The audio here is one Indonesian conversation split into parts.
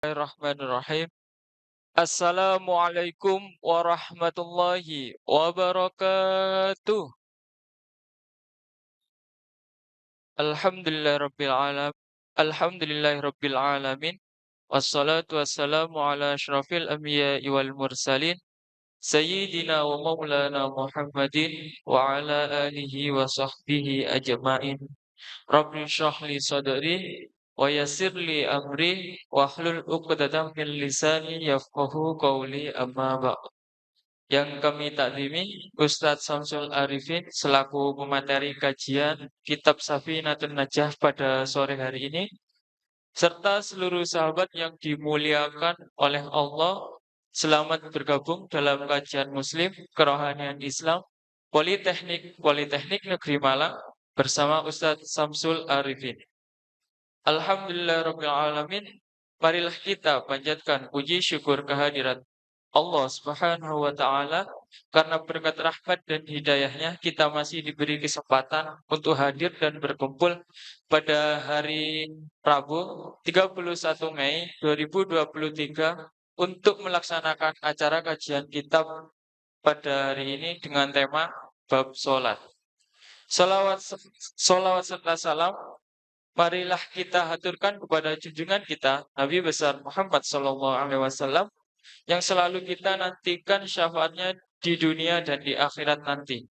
Bismillahirrahmanirrahim. Assalamualaikum warahmatullahi wabarakatuh. Alhamdulillahirabbil alam Alhamdulillahirabbil alamin. Wassalatu wassalamu ala asyrafil anbiya'i wal mursalin sayyidina wa maulana Muhammadin wa ala alihi wa sahbihi ajma'in. Rabbi shrah li sadri wa yassir li amri wahlul 'uqdatam min lisani yafqahu qawli amma ba'd. Yang kami taklimi Ustadz Samsul Arifin selaku pemateri kajian Kitab Safinatun Najah pada sore hari ini, serta seluruh sahabat yang dimuliakan oleh Allah. Selamat bergabung dalam kajian Muslim Kerohanian Islam Politeknik Negeri Malang bersama Ustadz Samsul Arifin. Alhamdulillahirabbil alamin. Marilah kita panjatkan puji syukur kehadirat Allah Subhanahu wa taala karena berkat rahmat dan hidayahnya kita masih diberi kesempatan untuk hadir dan berkumpul pada hari Rabu 31 Mei 2023 untuk melaksanakan acara kajian kitab pada hari ini dengan tema bab salat. Salawat, salawat serta salam marilah kita haturkan kepada junjungan kita Nabi besar Muhammad sallallahu alaihi wasallam yang selalu kita nantikan syafaatnya di dunia dan di akhirat nanti.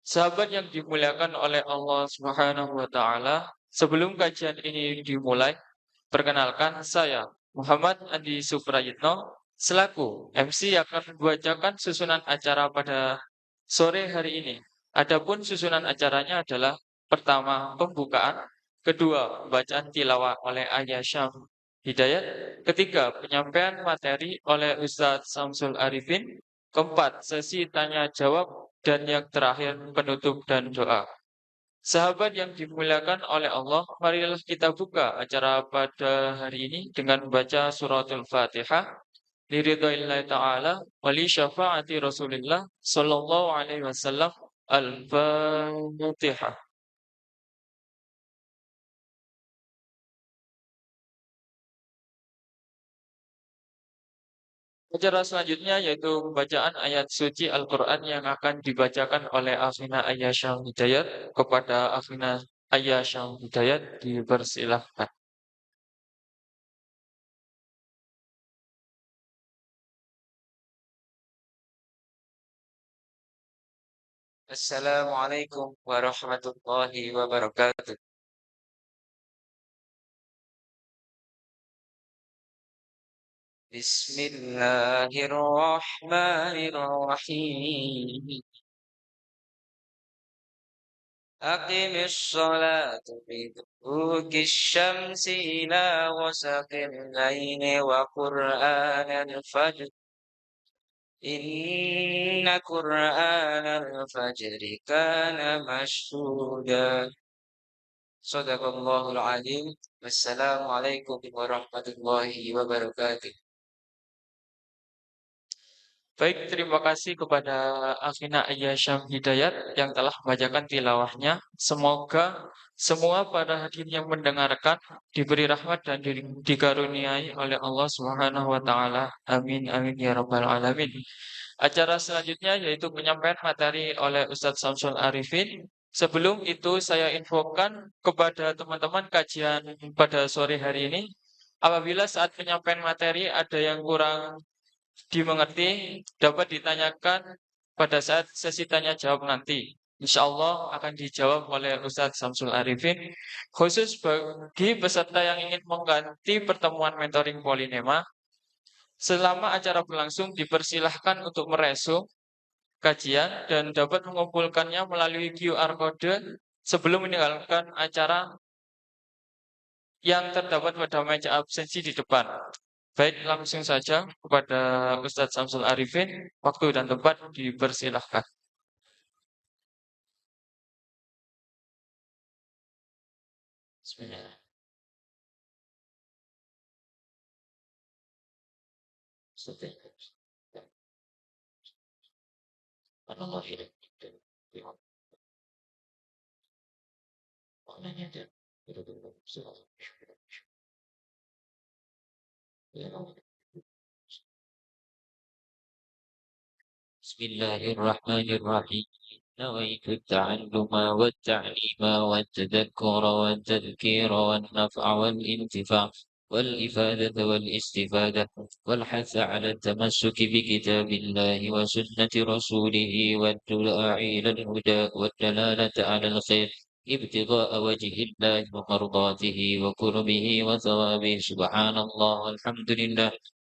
Sahabat yang dimuliakan oleh Allah Subhanahu wa taala, sebelum kajian ini dimulai, perkenalkan saya Muhammad Andi Suprayitno selaku MC yang akan membacakan susunan acara pada sore hari ini. Adapun susunan acaranya adalah pertama pembukaan, kedua bacaan tilawah oleh Ayah Syam Hidayat, ketiga penyampaian materi oleh Ustadz Samsul Arifin, keempat sesi tanya jawab, dan yang terakhir penutup dan doa. Sahabat yang dimuliakan oleh Allah, marilah kita buka acara pada hari ini dengan membaca suratul Fatihah liridhoillahi ta'ala wali syafaati Rasulillah sallallahu alaihi wasallam. Al-Fatihah. Acara selanjutnya yaitu pembacaan ayat suci Al-Quran yang akan dibacakan oleh Afina Ayyasyam Hidayat. Kepada Afina Ayyasyam Hidayat dipersilahkan. Assalamualaikum warahmatullahi wabarakatuh. Bismillahirrahmanirrahim. Aqimis salata liduluki syamsi ila wasaqil laini wa qur'anal fajr. Inna qur'anal fajri kana mashhuda. Sadaqallahul alim. Wassalamualaikum warahmatullahi wabarakatuh. Baik, terima kasih kepada Afina Ayyasyam Hidayat yang telah membacakan tilawahnya. Semoga semua para hadirin yang mendengarkan diberi rahmat dan dikaruniai oleh Allah Subhanahu wa taala. Amin amin ya rabbal alamin. Acara selanjutnya yaitu penyampaian materi oleh Ustadz Samsul Arifin. Sebelum itu saya infokan kepada teman-teman kajian pada sore hari ini, apabila saat penyampaian materi ada yang kurang dimengerti, dapat ditanyakan pada saat sesi tanya jawab nanti. Insya Allah akan dijawab oleh Ustadz Samsul Arifin. Khusus bagi peserta yang ingin mengganti pertemuan mentoring Polinema, selama acara berlangsung dipersilahkan untuk meresum kajian dan dapat mengumpulkannya melalui QR code sebelum meninggalkan acara yang terdapat pada meja absensi di depan. Baik, langsung saja kepada Ustadz Samsul Arifin. Waktu dan tempat dipersilahkan. Bismillah. بسم الله الرحمن الرحيم. نويت التعلم والتعليم والتذكر والتذكير والنفع والانتفاع والإفادة والاستفادة والحث على التمسك بكتاب الله وسنة رسوله والدعاء إلى الهدى والدلالة على الخير ابتغاء وجه الله ومرضاته وقربه وثوابه. سبحان الله والحمد لله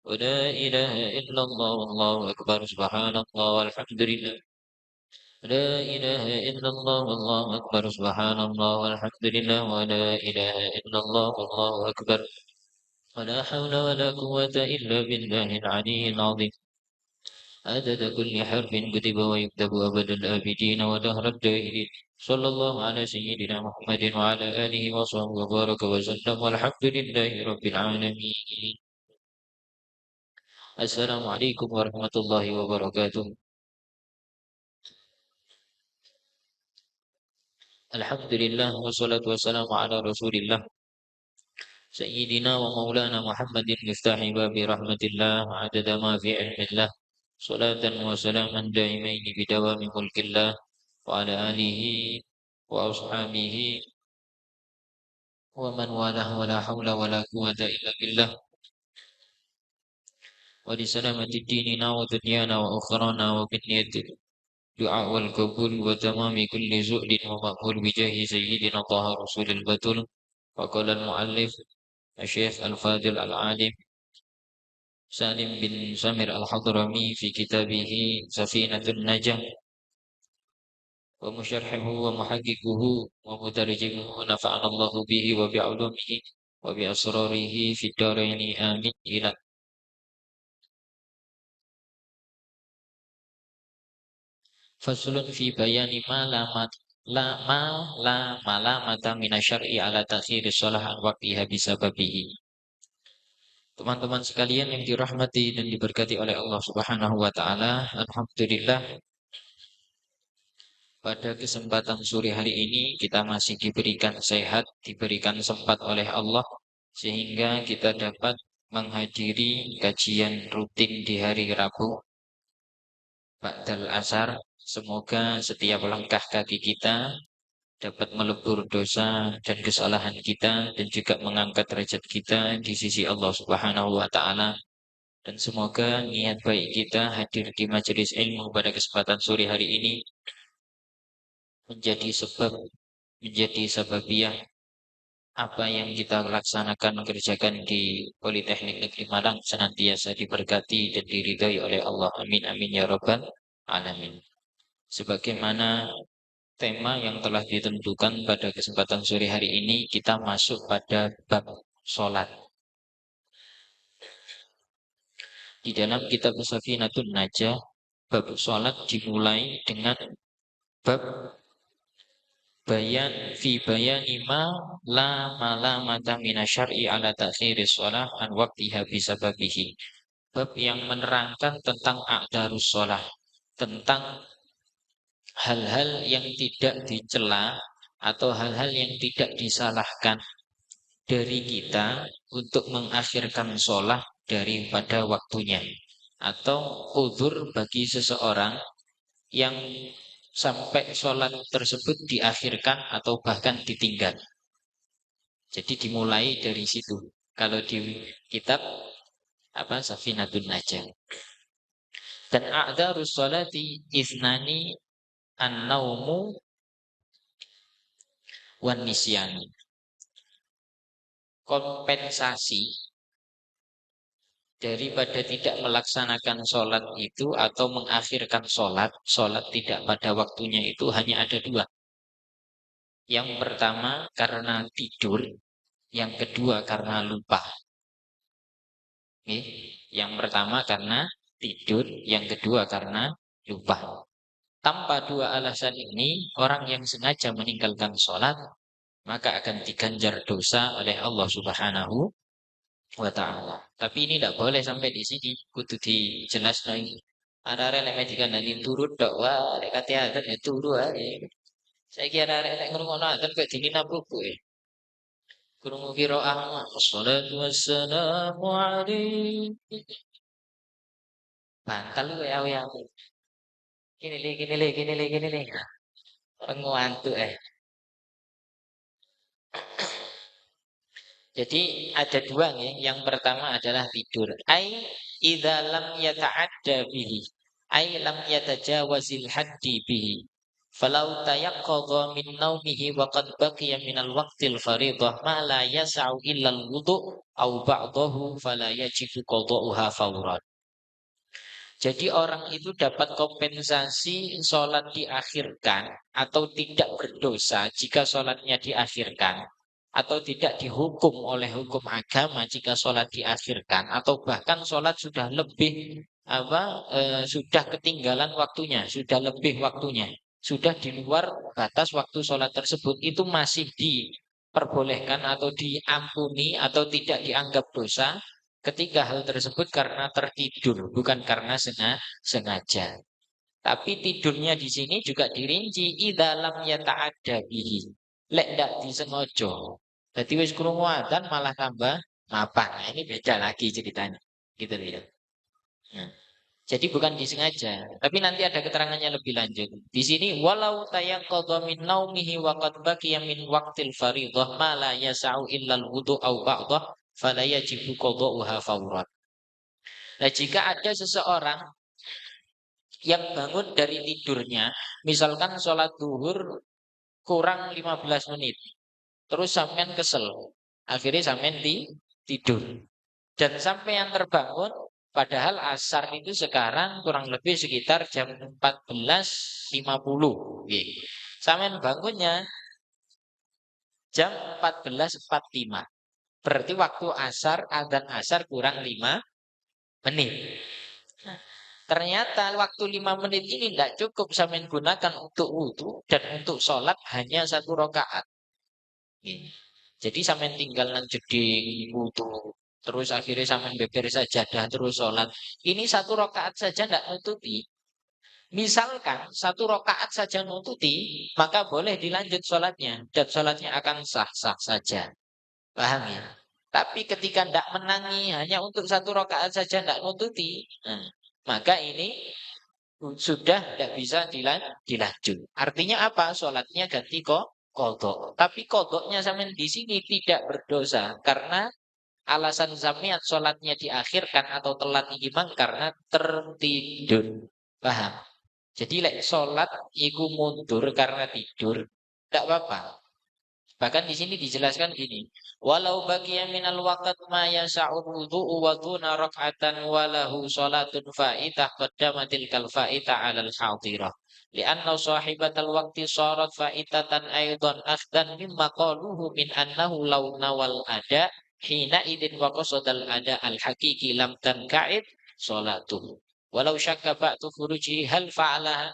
ولا إله إلا الله والله أكبر. سبحان الله والحمد لله لا إله إلا الله والله أكبر. سبحان الله والحمد لله ولا إله إلا الله والله أكبر. ولا حول ولا قوة إلا بالله العلي العظيم. عدد كل حرف كتب ويكتب أبد الآبدين ودهر الدائرين. صلى الله على سيدنا محمد وعلى آله وصحبه وبارك وسلم والحمد لله رب العالمين. السلام عليكم ورحمة الله وبركاته. Alhamdulillah wassalatu wassalamu ala Rasulillah Sayyidina wa maulana Muhammadin miftahi babi rahmatillah adada ma fi ilmillah salatan wa salaman daimaini bidawami mulkillah wa ala alihi wa ashabihi wa man walah wa la hawla wa la quwata illa billah wa li salamati dinina wa dunyana wa ukhrana wa bin niyatil du'a wal qabul wa tamami kulli zu'lin wa maqbul bijahi sayyidina taha rasulil batul wa qala al muallif الشيخ الفاضل العالم سالم بن سمر الحضرمي في كتابه سفينة النجاة ومشرحه ومحققه ومترجمه نفعنا الله به وبعلومه وبأسراره في الدارين آمين إلى فصل في بيان ما لا متى من الشرع على تأخير الصلاة عن وقتها بسببه. Teman-teman sekalian yang dirahmati dan diberkati oleh Allah Subhanahu wa taala, alhamdulillah pada kesempatan sore hari ini kita masih diberikan sehat, diberikan sempat oleh Allah sehingga kita dapat menghadiri kajian rutin di hari Rabu ba'dal asar. Semoga setiap langkah kaki kita dapat melebur dosa dan kesalahan kita dan juga mengangkat derajat kita di sisi Allah Subhanahu wa taala. Dan semoga niat baik kita hadir di majelis ilmu pada kesempatan sore hari ini menjadi sebab, menjadi sababiah apa yang kita laksanakan kerjakan di Politeknik Negeri Malang senantiasa diberkati dan diridhai oleh Allah. Amin amin ya rabbal alamin. Sebagaimana tema yang telah ditentukan pada kesempatan sore hari ini, kita masuk pada bab sholat. Di dalam kitab Safinatun Najah, bab sholat dimulai dengan bab bayan fi bayani ma la mata minasyar'i ala ta'khiri sholah an waqtiha bisababihi. Bab yang menerangkan tentang a'darus sholah, tentang hal-hal yang tidak dicela atau hal-hal yang tidak disalahkan dari kita untuk mengakhirkan sholat daripada waktunya, atau uzur bagi seseorang yang sampai sholat tersebut diakhirkan atau bahkan ditinggal. Jadi dimulai dari situ. Kalau di kitab Safinatun Najah. Dan a'darus sholati ithnani an-naumu wan nisyani. Kompensasi daripada tidak melaksanakan sholat itu atau mengakhirkan sholat, sholat tidak pada waktunya itu hanya ada dua. Yang pertama karena tidur, yang kedua karena lupa. Yang pertama karena tidur, yang kedua karena lupa. Tanpa dua alasan ini, orang yang sengaja meninggalkan sholat, maka akan diganjar dosa oleh Allah Subhanahu wa ta'ala. Tapi ini tidak boleh sampai di sini, kudu dijelas lagi. Ada-ada yang majikan nanti turut dok, wah, kata adan ya turu aja. Saya kira ada yang ngomong adan kok dingin apa ya. Krungu qiraah wassalatu wassalamu alaihi. Bantal lu ya. Gini le. Orang ngantuk Jadi ada dua nih. Yang pertama adalah tidur. Idza lam yata'adda bihi. Lam yatajawazil haddi bihi. Falau tayaqqadha min naumihi wa qad baqiya min al-waqtil faridah ma la yas'u illa al-wudu' aw ba'dahu fala yajibu qada'uha fawran. Jadi orang itu dapat kompensasi sholat diakhirkan atau tidak berdosa jika sholatnya diakhirkan. Atau tidak dihukum oleh hukum agama jika sholat diakhirkan. Atau bahkan sholat sudah lebih sudah ketinggalan waktunya, sudah lebih waktunya. Sudah di luar batas waktu sholat tersebut itu masih diperbolehkan atau diampuni atau tidak dianggap dosa ketika hal tersebut karena tertidur, bukan karena sengaja. Tapi tidurnya di sini juga dirinci idalam yata'adda bihi. Lek ndak disengaja. Jadi wis krungu adzan malah tambah mapan. Nah, ini beda lagi ceritanya. Gitu ya. Nah, jadi bukan disengaja, tapi nanti ada keterangannya lebih lanjut. Di sini walau tayaqqadha min naumihi wa qad baqiya min waqtil fardhah ma la yas'u illa al-wudu' aw ba'dah fala yajibu qada'uha fawran. Nah, jika ada seseorang yang bangun dari tidurnya, misalkan sholat duhur kurang 15 menit, terus sampean kesel, akhirnya sampean tidur. Dan sampean terbangun, padahal asar itu sekarang kurang lebih sekitar jam 14.50. Sampean bangunnya jam 14.45. Berarti waktu asar, adzan asar kurang 5 menit. Ternyata waktu 5 menit ini tidak cukup sampean gunakan untuk wudhu dan untuk sholat hanya 1 rakaat. Jadi sampean tinggal nang jeding wudhu, terus akhirnya sampean beber sajadah terus sholat. Ini 1 rakaat saja tidak nututi. Misalkan 1 rakaat saja nututi, maka boleh dilanjut sholatnya dan sholatnya akan sah-sah saja. Paham ya? Tapi ketika tidak menangi hanya untuk 1 rakaat saja tidak nututi, maka ini sudah tidak bisa dilanjut. Artinya apa? Sholatnya ganti kodok. Tapi kodoknya sampean di sini tidak berdosa karena alasan zamiat sholatnya diakhirkan atau telat imam karena tertidur. Paham? Jadi lek sholat iku mundur karena tidur, tidak apa-apa. Bahkan di sini dijelaskan gini, walau bagiya minal waqt ma yasa'u wudu'u wa duna rak'atan walahu salatun fa'itah qaddamatil kal fa'itah 'alal hadirah. Li'anna sahibatal waqti sarat fa'itatan aidan akhdan mimma qaluhu min annahu law nawal ada hina idin wa qasadal ada al haqiqi lam tanka'id salatuhu. Walau syakka ba'du furuji hal fa'alaha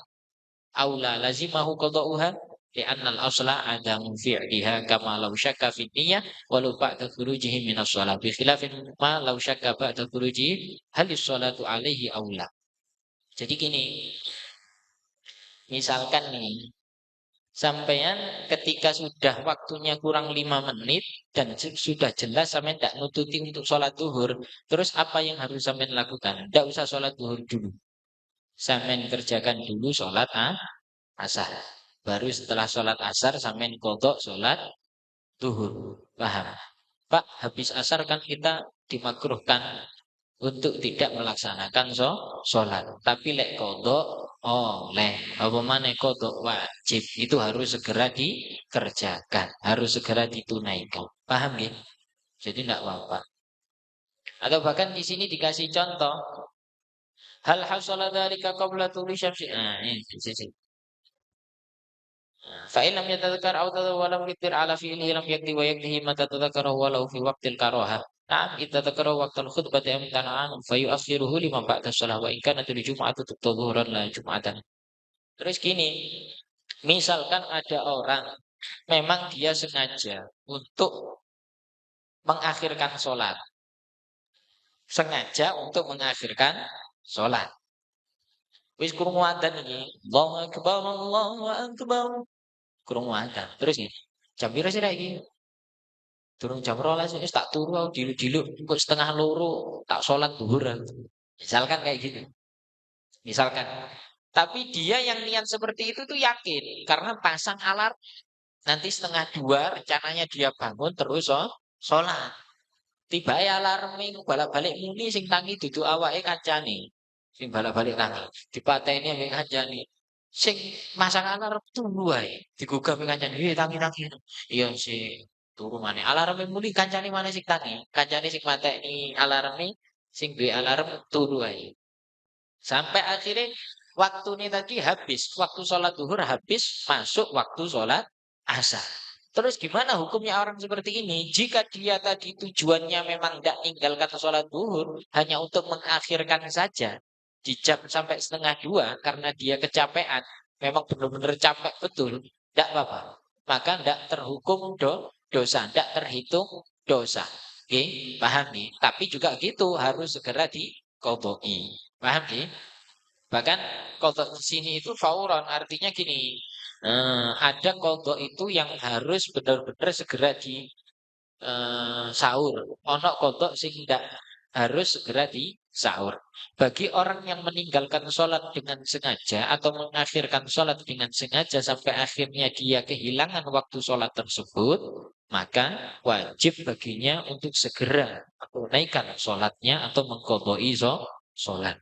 aw la lazimahu qada'uha li'anna al-asla adamu fi'liha kama law syakka fi niyyah walau ba'da khurujihi min as-shalah bi khilafin ma law syakka ba'da khurujihi hal as-salatu alaihi aw la. Jadi gini, misalkan nih sampean ketika sudah waktunya kurang 5 menit dan sudah jelas sampean tidak nututi untuk sholat duhur, terus apa yang harus sampean lakukan? Tidak usah sholat duhur dulu. Sampean kerjakan dulu sholat asar. Baru setelah sholat asar sampean kodok sholat duhur. Paham? Pak, habis asar kan kita dimakruhkan untuk tidak melaksanakan sholat. Tapi lek kodok, apa mana kodok wajib itu harus segera dikerjakan, harus segera ditunaikan. Paham ya? Jadi tidak apa-apa. Atau bahkan di sini dikasih contoh, hal hasala dzalika qabla tulu'i syamsi. Nah, ini sisi. Fa in lam yatadhakkar aw tadawwala mutir ala fi'lihi lam yakti wa yaktihi mata tadhakkara walau fi waqtil karahah. Na'am idza dzakara waqtal khutbati amtana'an fa yu'akhiruhu lima ba'da shalah wa in kanat al-jum'atu dhuhran la jum'atan. Terus gini, misalkan ada orang memang dia sengaja untuk mengakhirkan sholat. Sengaja untuk mengakhirkan sholat. Wis krungu adzan iki, Allahu akbar, Allahu akbar. Krungu adzan. Terus gini, jam piro sih iki? Durung jam 12 wis tak turu aku diluk-diluk engko setengah loro tak sholat zuhur aku. Misalkan kayak gitu. Misalkan. Tapi dia yang niat seperti itu tuh yakin karena pasang alarm nanti setengah dua rencananya dia bangun terus sholat. Tiba ya alarm iku balak-balik muni sing tangi dudu awake kancane. Sing balak-balik tangi. Dipateni ambek kancane. Sing masang alarm turu wae. Digugah ambek kancane. Tangi-tangi. Iya sih. Turu maneh. Alarm muni kancane maneh sing tangi. Kancane sing mateni alarm sing duwe alarm turu wae. Sampai akhirnya waktu ini tadi habis. Waktu sholat zuhur habis. Masuk waktu sholat asar. Terus gimana hukumnya orang seperti ini? Jika dia tadi tujuannya memang tidak meninggalkan sholat zuhur. Hanya untuk mengakhirkan saja. Di jam sampai setengah dua. Karena dia kecapean. Memang benar-benar capek betul. Tidak apa-apa. Maka tidak terhukum dosa. Tidak terhitung dosa. Oke, paham nih? Tapi juga gitu harus segera dikodoi. Paham nih? Bahkan kodok di sini itu fauron, artinya gini, ada kodok itu yang harus benar-benar segera di sahur. Ono kodok sing tidak harus segera di sahur. Bagi orang yang meninggalkan sholat dengan sengaja atau mengakhirkan sholat dengan sengaja sampai akhirnya dia kehilangan waktu sholat tersebut, maka wajib baginya untuk segera menunaikan sholatnya atau mengkodoi sholat.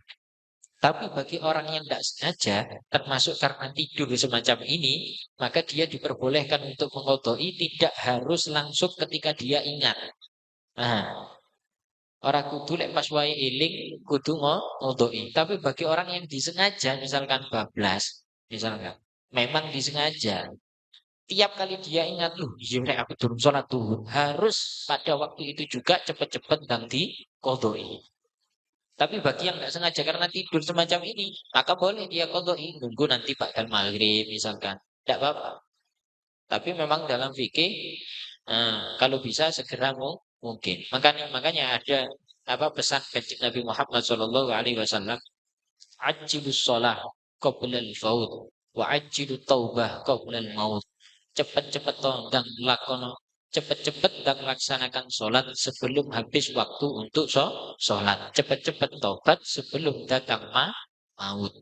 Tapi bagi orang yang tidak sengaja, termasuk karena tidur semacam ini, maka dia diperbolehkan untuk mengodoi tidak harus langsung ketika dia ingat. Nah, orang kudu lek pas wae eling kudu ngodoi. Tapi bagi orang yang disengaja, misalkan bablas, misalkan, memang disengaja. Tiap kali dia ingat, iya nek aku durung sholat zuhur, harus pada waktu itu juga cepet-cepet nanti kodoi. Tapi bagi yang nggak sengaja karena tidur semacam ini, maka boleh dia qadha'i nunggu nanti ba'dal maghrib misalkan. Tidak apa-apa. Tapi memang dalam fikih kalau bisa segera mungkin. Makanya makanya ada apa pesan kanjeng Nabi Muhammad Shallallahu Alaihi Wasallam, ajilus sholah qabla al-faut wa ajilut taubah qabla al-maut. Cepet-cepet dan lakono cepet-cepet dan laksanakan sholat sebelum habis waktu untuk sholat. Cepet-cepet tobat sebelum datang maut.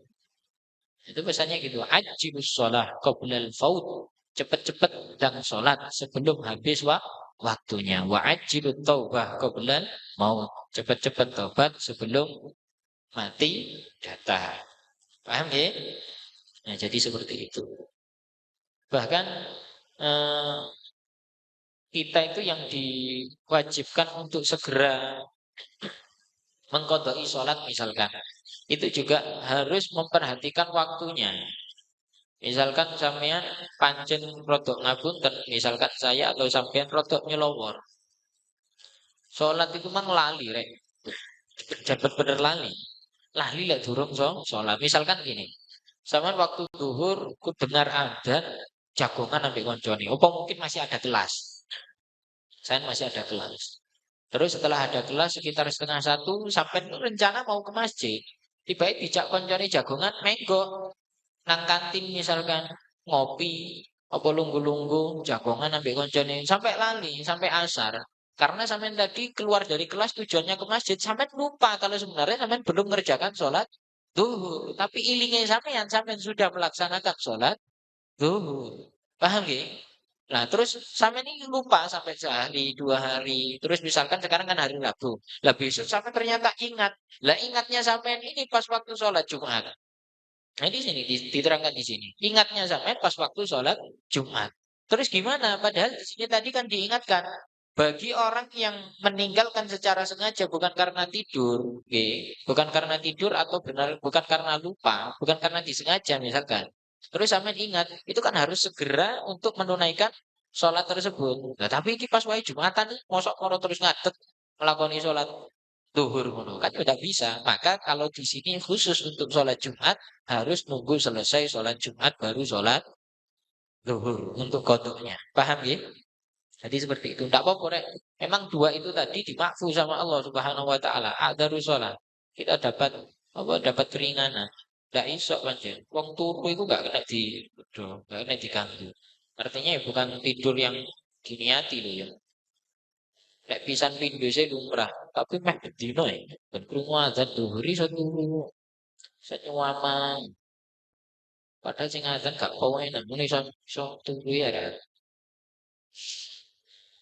Itu pesannya gitu. Ajilus sholah qoblal faut. Cepet-cepet dan sholat sebelum habis waktunya. Wa ajilut taubah qoblal maut. Cepet-cepet tobat sebelum mati datang. Paham ya? Nah, jadi seperti itu. Bahkan eh, kita itu yang diwajibkan untuk segera mengkodoi sholat misalkan. Itu juga harus memperhatikan waktunya. Misalkan sampean pancen rodok ngapunten, misalkan saya atau sampean rodok nyelowor. Sholat itu mang lali rek. Cepet bener lali. Lali lek durung sholat. Misalkan gini. Sampean waktu zuhur ku dengar adzan jagongan ambil koncone. Apa mungkin masih ada kelas? Saya masih ada kelas. Terus setelah ada kelas sekitar setengah satu sampai rencana mau ke masjid. Tiba-tiba dijak koncone jagongan menggo nang kantin misalkan ngopi apa lunggu-lunggu jagongan ambil koncone sampai lali sampai asar. Karena sampean tadi keluar dari kelas tujuannya ke masjid, sampean lupa kalau sebenarnya sampean belum mengerjakan sholat duhur. Tapi ilingnya sampean sudah melaksanakan sholat duhur. Paham gak? Nah, terus sampai ini lupa sampai sehari, 2 hari. Terus misalkan sekarang kan hari Rabu. Lah besok sampai ternyata ingat. Lah ingatnya sampai ini pas waktu sholat Jumat. Nah, di sini diterangkan di sini. Ingatnya sampai pas waktu sholat Jumat. Terus gimana? Padahal di sini tadi kan diingatkan bagi orang yang meninggalkan secara sengaja bukan karena tidur, bukan karena tidur atau benar bukan karena lupa, bukan karena disengaja misalkan. Terus sampai ingat, itu kan harus segera untuk menunaikan sholat tersebut. Nah, tapi ini pas wae Jumatan, mosok moro terus ngadeg melakoni sholat duhur ngono kan tidak bisa. Maka kalau di sini khusus untuk sholat Jumat harus nunggu selesai sholat Jumat baru sholat duhur untuk kodoknya. Paham ya? Jadi seperti itu. Tidak apa-apa, Rek. Memang dua itu tadi dimakfu sama Allah Subhanahu wa taala. Adaru sholat. Kita dapat apa? Dapat keringanan. Tidak iso pancen. Wong turu itu enggak kena enggak kena diganggu. Artinya ya bukan tidur yang diniati loh ya. Nek pisan pindho sih lumrah, tapi meh bedino ya. Ben krungu adzan dhuwur iso turu. Iso nyuwamang. Padahal sing adzan gak enak, mun iso turu ya kan.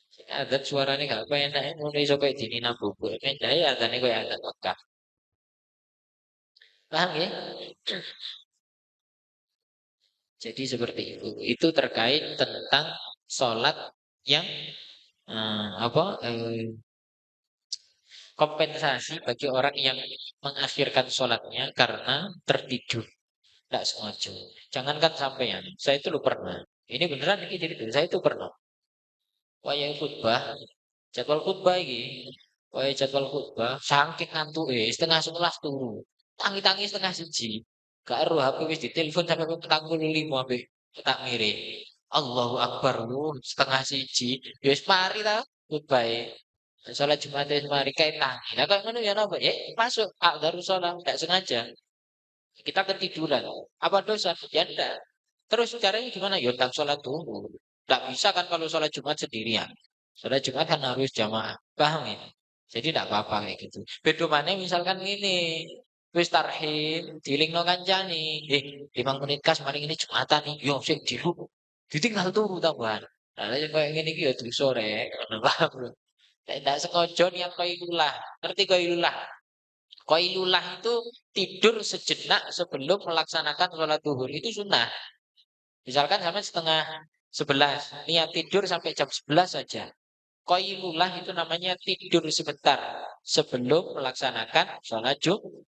Sing adzan suarane gak enak, mun iso koyo dini bubuk. Mendah ya adzane koyo adzan Mekah. Paham ya? Jadi seperti itu. Itu terkait tentang sholat yang kompensasi bagi orang yang mengakhirkan sholatnya karena tertidur. Tidak sengaja. Jangankan sampean. Saya itu lu pernah. Ini beneran ini jadi saya itu pernah. Wayang khutbah, jadwal khutbah ini. Wayang jadwal khutbah, saking ngantuk setengah 11 turu. Tangi-tangi setengah siji. Gak eruh HP wis ditelepon sampai petang 5 HP. Tak mirip. Allahu Akbar lu setengah siji. Ya wis mari ta khutbah. Sholat Jumat wis mari kae tangi. Lah kok ngono ya napa? Masuk darus sholat tidak sengaja. Kita ketiduran. Apa dosa? Ya enggak. Terus caranya gimana? Ya tak sholat dulu. Tidak bisa kan kalau sholat Jumat sendirian. Sholat Jumat kan harus jamaah. Paham ya? Jadi tidak apa-apa kayak gitu. Beda mana misalkan ini. Wis tarhim, dilingno kancane. 5 menit kas mari ini Jumatan nih. Yo sing dilu. Ditinggal turu tambahan. Nah, yang kayak gini ya terus sore. Paham bro? Tidak sengaja niat qailulah. Ngerti qailulah? Qailulah itu tidur sejenak sebelum melaksanakan sholat duhur. Itu sunnah. Misalkan sampai setengah 11, niat tidur sampai jam 11 saja. Qailullah itu namanya tidur sebentar sebelum melaksanakan sholat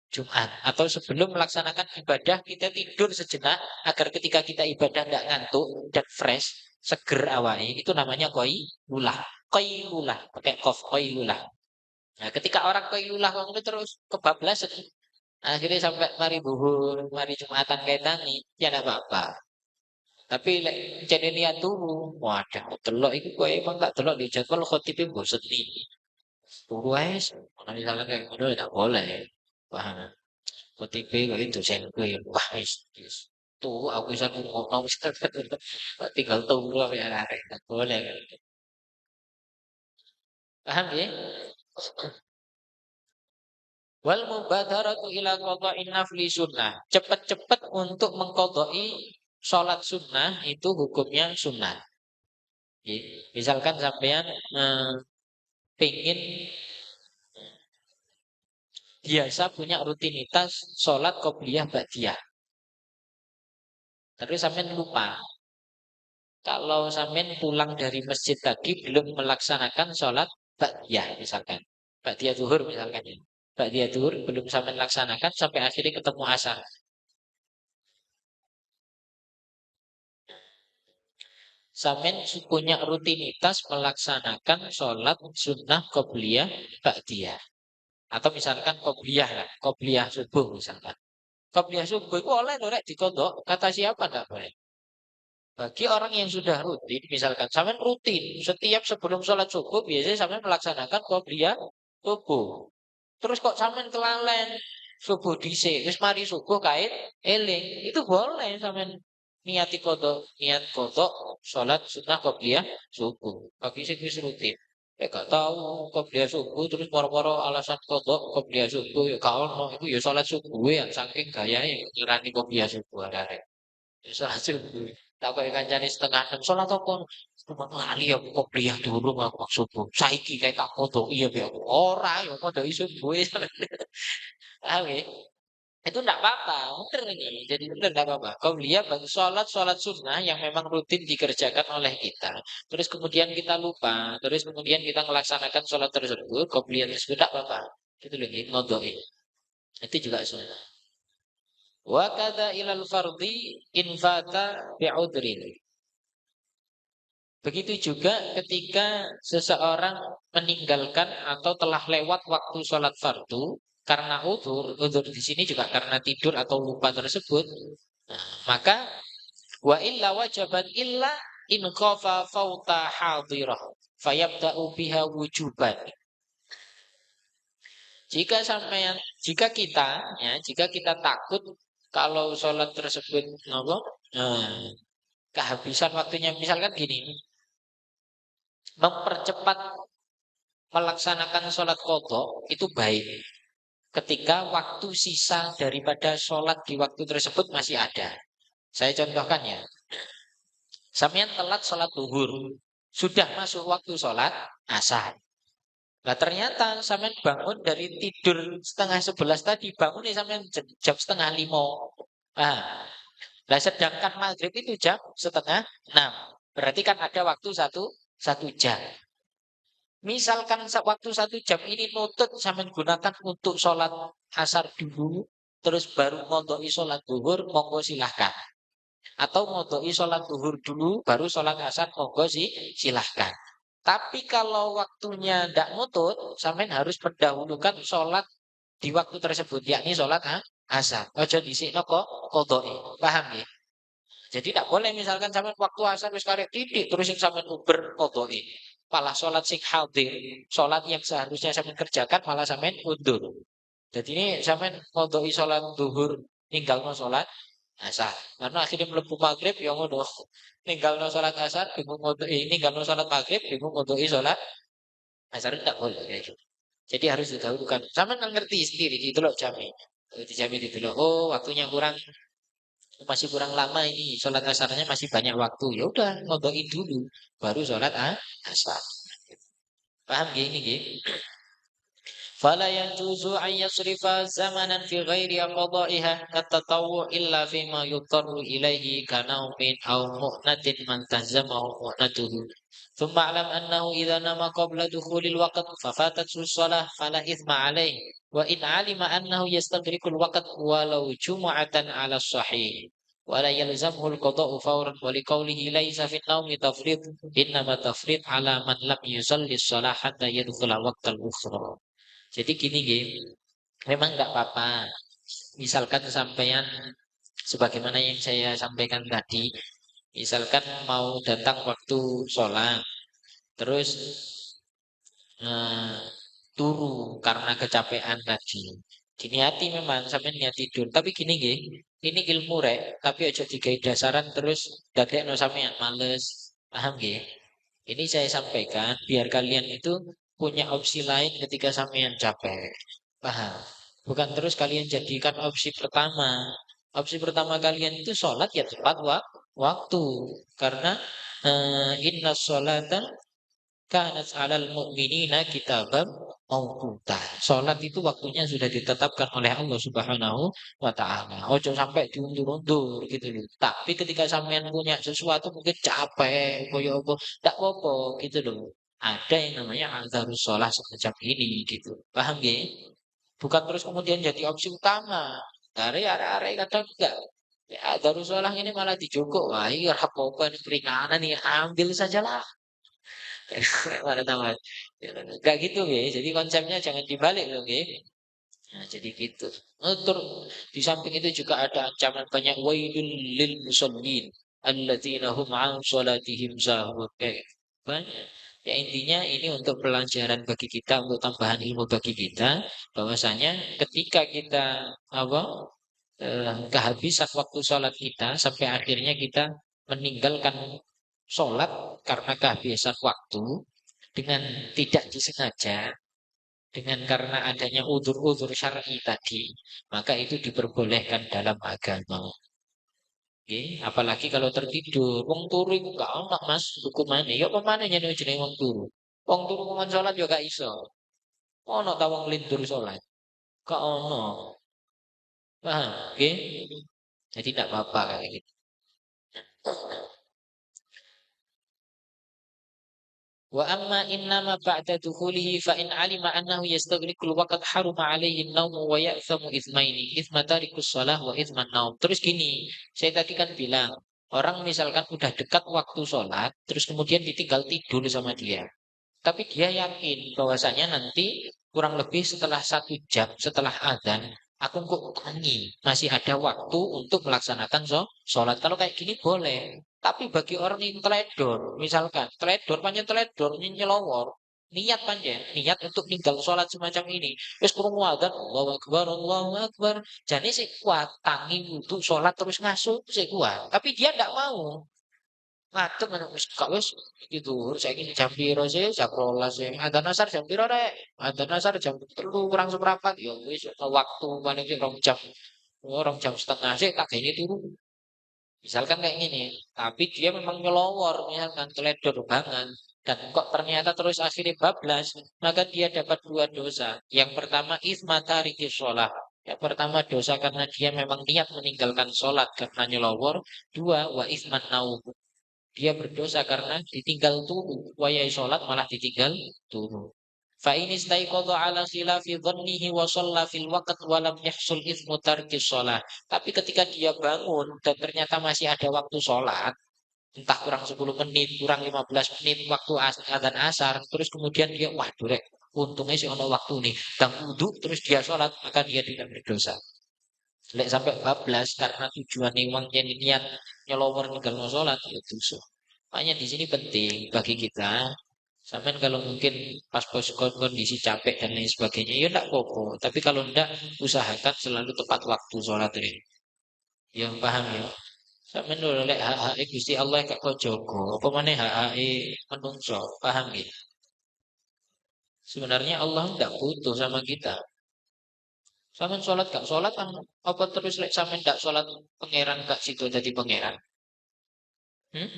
Jumat. Atau sebelum melaksanakan ibadah kita tidur sejenak agar ketika kita ibadah tidak ngantuk dan fresh, seger awalnya. Itu namanya qailullah. Qailullah, pakai qaf qailullah. Nah, ketika orang qailullah itu terus kebablasan, akhirnya sampai mari duhur, mari Jumatan kayak tani, ya tidak apa-apa. Tapi lek jane niat turu, waduh delok iku kowe emang gak delok di jadwal khotibe bosen nih. Turu ae, kalau misalnya kayak ngono ya gak boleh. Paham? Khotibe kok itu dosenku ya, wah wis. Turu aku bisa ngono wis tinggal turu ya arek, gak boleh. Paham ya? Wal mubadaratu ila qada'in nafli sunnah. Cepat-cepat untuk mengqadai sholat sunnah itu hukumnya sunnah. Misalkan sampean pengen biasa punya rutinitas sholat qobliyah ba'diyah. Terus sampean lupa. Kalau sampean pulang dari masjid tadi belum melaksanakan sholat ba'diyah misalkan. Ba'diyah zuhur misalkan ya. Ba'diyah zuhur belum sampean laksanakan sampai akhirnya ketemu asar. Sampean punya rutinitas melaksanakan sholat sunnah qobliyah ba'diyah. Atau misalkan qobliyah lah, qobliyah subuh misalkan. Qobliyah subuh itu oleh norek dikodok, kata siapa enggak boleh. Bagi orang yang sudah rutin, misalkan sampean rutin, setiap sebelum sholat subuh biasanya sampean melaksanakan qobliyah subuh. Terus kok sampean kelalen subuh dhisik, terus mari subuh kait eling, itu boleh sampean niat kodok sholat sunnah qobliyah subuh. Bagi sing wis rutin. Gak tahu qobliyah subuh terus moro-moro alasan kodok qobliyah subuh ya gak ono itu ya sholat subuh ya saking gayane ngirani qobliyah subuh arek. Ya sholat subuh. Tak kaya kancane setengah 6 sholat apa? Cuma lali aku qobliyah dulu aku subuh. Saiki kayak tak kodok iya ya ora ya kodok subuh. Paham ya? Itu enggak apa-apa, bener ini. Jadi bener enggak apa-apa. Kau lihat bagi sholat sunnah yang memang rutin dikerjakan oleh kita. Terus kemudian kita lupa. Terus kemudian kita melaksanakan sholat tersebut. Kau lihat tersebut enggak apa-apa. Itu lagi ngondoin. Itu juga sunnah. Wa kada ilal fardi in fata bi'udrin. Begitu juga ketika seseorang meninggalkan atau telah lewat waktu sholat fardu karena udur di sini juga karena tidur atau lupa tersebut, nah, maka wa illa wajaban illa in khafa fauta hadirah fayabda'u biha wujuban. Jika kita takut kalau sholat tersebut apa? Kehabisan waktunya misalkan gini, mempercepat melaksanakan sholat qadha itu baik ketika waktu sisa daripada sholat di waktu tersebut masih ada. Saya contohkan ya. Sampeyan telat sholat zuhur, sudah masuk waktu sholat asar. Nah ternyata sampean bangun dari tidur setengah 11 tadi, bangun nih sampean jam setengah 5. Ah, nah sedangkan maghrib itu jam setengah 6. Berarti kan ada waktu satu jam. Misalkan waktu 1 jam ini nutut sampean gunakan untuk sholat asar dulu, terus baru ngontoki sholat zuhur, monggo silahkan. Atau ngodoi sholat zuhur dulu, baru sholat asar, monggo sih silahkan. Tapi kalau waktunya tidak nutut, sampean harus mendahulukan sholat di waktu tersebut, yakni sholat asar. Ojo disikno kok kodoi. Paham ya? Jadi tidak boleh misalkan sampean waktu asar wis karek titik terus yang sampean uber kodoi. Malah sholat sing hadir, sholat yang seharusnya sampean kerjakan malah sampean undur. Jadi ini sampean kodoi sholat zuhur, ninggalno sholat asar. Karena akhirnya mlebu maghrib ya ngono. Ninggalno sholat asar, bingung ngodoi, ninggalno sholat maghrib, bingung ngodoi sholat asar tidak boleh kayak gitu. Jadi harus didahulukan. Sama ngerti sendiri itu loh jamnya. Dijamin itu loh. Oh, waktunya kurang, masih kurang lama ini. Sholat asarnya masih banyak waktu. Ya udah, ngodoi dulu, baru sholat asar. Paham gini gini? فلا يجوز أن يصرف زمنا في غير قضائها كالتطوع إلا فيما يضطر إليه كنوم أو مؤنة من تلزمه مؤنته ثم اعلم أنه إذا نام قبل دخول الوقت ففاتته الصلاة فلا إثم عليه وإن علم أنه يستدرك الوقت ولو جمعة على الصحيح ولا يلزمه القضاء فورا ولقوله ليس في النوم تفريط إنما تفريط على من لم يصلي الصلاة حتى يدخل وقت الأخرى. Jadi gini gini, memang nggak apa-apa. Misalkan sampean sebagaimana yang saya sampaikan tadi, misalkan mau datang waktu sholat, terus eh, turu karena kecapean tadi. Diniati memang sampean niat tidur, tapi gini gini, ini ilmu rek, tapi aja digawe dasaran terus dadekno sampean males. Paham nggih? Ini saya sampaikan biar kalian itu punya opsi lain ketika sampean capek. Paham? Bukan terus kalian jadikan opsi pertama. Opsi pertama kalian itu sholat ya tepat waktu. Karena inna sholata kanat alal mu'minina kitaban mauquta. Sholat itu waktunya sudah ditetapkan oleh Allah Subhanahu wa taala. Ojo sampai diundur-undur gitu loh. Tapi ketika sampean punya sesuatu mungkin capek, koyo apa, tak apa gitu loh. Ada yang namanya azharus sholat semacam ini gitu. Paham gak? Bukan terus kemudian jadi opsi utama. Dari arah-arah kadang enggak. Ya, azharus sholat ini malah dijogok. Wah, ini apa-apa ini keringanan nih, ambil sajalah. Mana tamat. Gak gitu ya. Jadi konsepnya jangan dibalik loh ya. Nah, jadi gitu. Tur di samping itu juga ada ancaman banyak wailul lil musallin alladzina hum an salatihim sahun. Banyak. Ya intinya ini untuk pelajaran bagi kita, untuk tambahan ilmu bagi kita, bahwasanya ketika kita apa kehabisan waktu sholat kita sampai akhirnya kita meninggalkan sholat karena kehabisan waktu dengan tidak disengaja, dengan karena adanya udzur-udzur syar'i tadi, maka itu diperbolehkan dalam agama. Oke, apalagi kalau tertidur, wong turu iku gak ono Mas hukumane. Ya pemane yen jenenge wong turu. Wong turu kuman salat ya gak iso. Ono ta wong lindur salat? Gak ono. Paham? Oke. Jadi tidak apa-apa kayak gitu. Wa amma innama ba'da dukhulihi fa in alima annahu yastaghriqul waqt haruma alaihi an-nawm wa ya'thamu itsmaini, itsma tarikus shalah wa itsman naum. Terus gini, saya tadi kan bilang, orang misalkan udah dekat waktu sholat, terus kemudian ditinggal tidur sama dia. Tapi dia yakin bahwasanya nanti kurang lebih setelah 1 jam setelah azan, aku kok tangi masih ada waktu untuk melaksanakan sholat. Kalau kayak gini boleh. Tapi bagi orang yang teledor, misalkan teledor panjang teledor nyelowor, niat panjang, niat untuk tinggal sholat semacam ini. Wis krungu adzan, Allahu Akbar, Allahu Akbar. Jadi sih kuat tangi untuk sholat terus ngasuh sih kuat. Tapi dia tidak mau. ngadeg ana wis gak wis iki dhuwur saiki jam piro sih? Jam 12 sih. Adzan asar jam piro rek? Adzan asar jam 3 kurang seprapat. Ya wis ana waktu paling sih 2 jam. Oh, 2 jam setengah sih tak gene turu. Misalkan kayak gini, tapi dia memang nyelowor, misalkan teledor banget, dan kok ternyata terus akhirnya bablas, maka dia dapat 2 dosa. Yang pertama, isma tariki sholat. Yang pertama dosa karena dia memang niat meninggalkan sholat karena nyelowor. Dua, wa isman naum. Dia berdosa karena ditinggal turu. Wayai sholat malah ditinggal turu. Fa ini istaiqadha ala khilafi dhannihi wa shalla fil waqt wa lam yahsul ithmu tarki shalah. Tapi ketika dia bangun dan ternyata masih ada waktu sholat, entah kurang 10 menit, kurang 15 menit waktu adzan asar, terus kemudian dia wah durek, untungnya sih ono waktu nih, dan wudhu terus dia sholat, maka dia tidak berdosa. Lek sampai bablas karena tujuan uangnya niat nyelowor tinggal mau sholat, ya dosa. Makanya di sini penting bagi kita. Sampai kalau mungkin pas pos kondisi capek dan lain sebagainya, ya enggak apa-apa. Tapi kalau enggak, usahakan selalu tepat waktu sholat ini. Yang paham ya? Sampai dulu lek hak Gusti Allah gak kau jogo. Apa mana hak menungso? Paham ya? Sebenarnya Allah enggak butuh sama kita. Sama sholat gak sholat kan? Apa terus lek sama enggak sholat pangeran gak situ jadi pangeran? Hmm?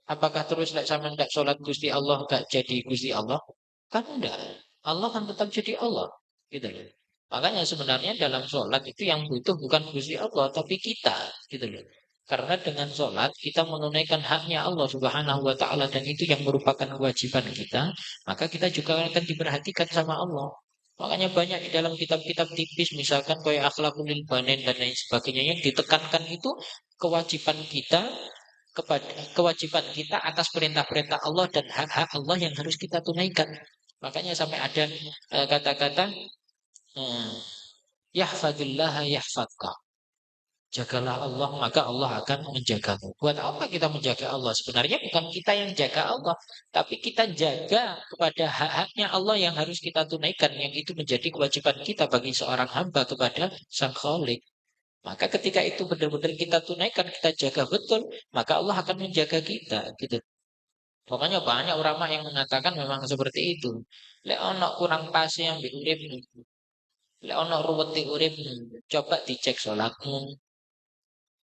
Apakah terus lek sama ndak sholat Gusti Allah gak jadi Gusti Allah? Kan enggak. Allah kan tetap jadi Allah. Gitu loh. Makanya sebenarnya dalam sholat itu yang butuh bukan Gusti Allah, tapi kita. Gitu loh. Karena dengan sholat kita menunaikan haknya Allah Subhanahu wa Ta'ala dan itu yang merupakan kewajiban kita, maka kita juga akan diperhatikan sama Allah. Makanya banyak di dalam kitab-kitab tipis, misalkan kayak Akhlakul Banin dan lain sebagainya yang ditekankan itu kewajiban kita kepada kewajiban kita atas perintah-perintah Allah dan hak-hak Allah yang harus kita tunaikan. Makanya sampai ada kata-kata yahfadillah yahfadka. Jagalah Allah, maka Allah akan menjagamu. Buat apa kita menjaga Allah? Sebenarnya bukan kita yang jaga Allah, tapi kita jaga kepada hak-haknya Allah yang harus kita tunaikan, yang itu menjadi kewajiban kita bagi seorang hamba kepada Sang Khalik. Maka ketika itu benar-benar kita tunaikan, kita jaga betul, maka Allah akan menjaga kita, gitu. Pokoknya banyak ulama yang mengatakan memang seperti itu. Lek ono kurang pas yang urip, lek ono ruwet di urip, coba dicek sholatmu.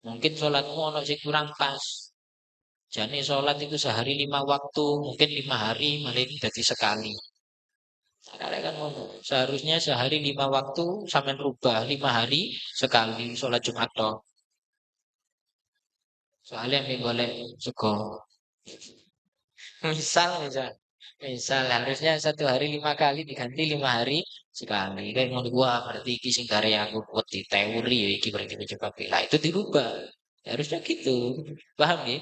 Mungkin sholatmu ono sing kurang pas. Jadi sholat itu sehari 5 waktu, mungkin 5 hari malah jadi sekali. Karena kan seharusnya sehari 5 waktu sampai rubah 5 hari sekali sholat Jumat toh. Soalnya yang boleh sego. Misal harusnya 1 hari 5 kali diganti 5 hari sekali. Kayak ngono gua berarti iki sing karya aku buat di teori ya iki berarti coba bila itu dirubah. Ya, harusnya gitu. Paham ya?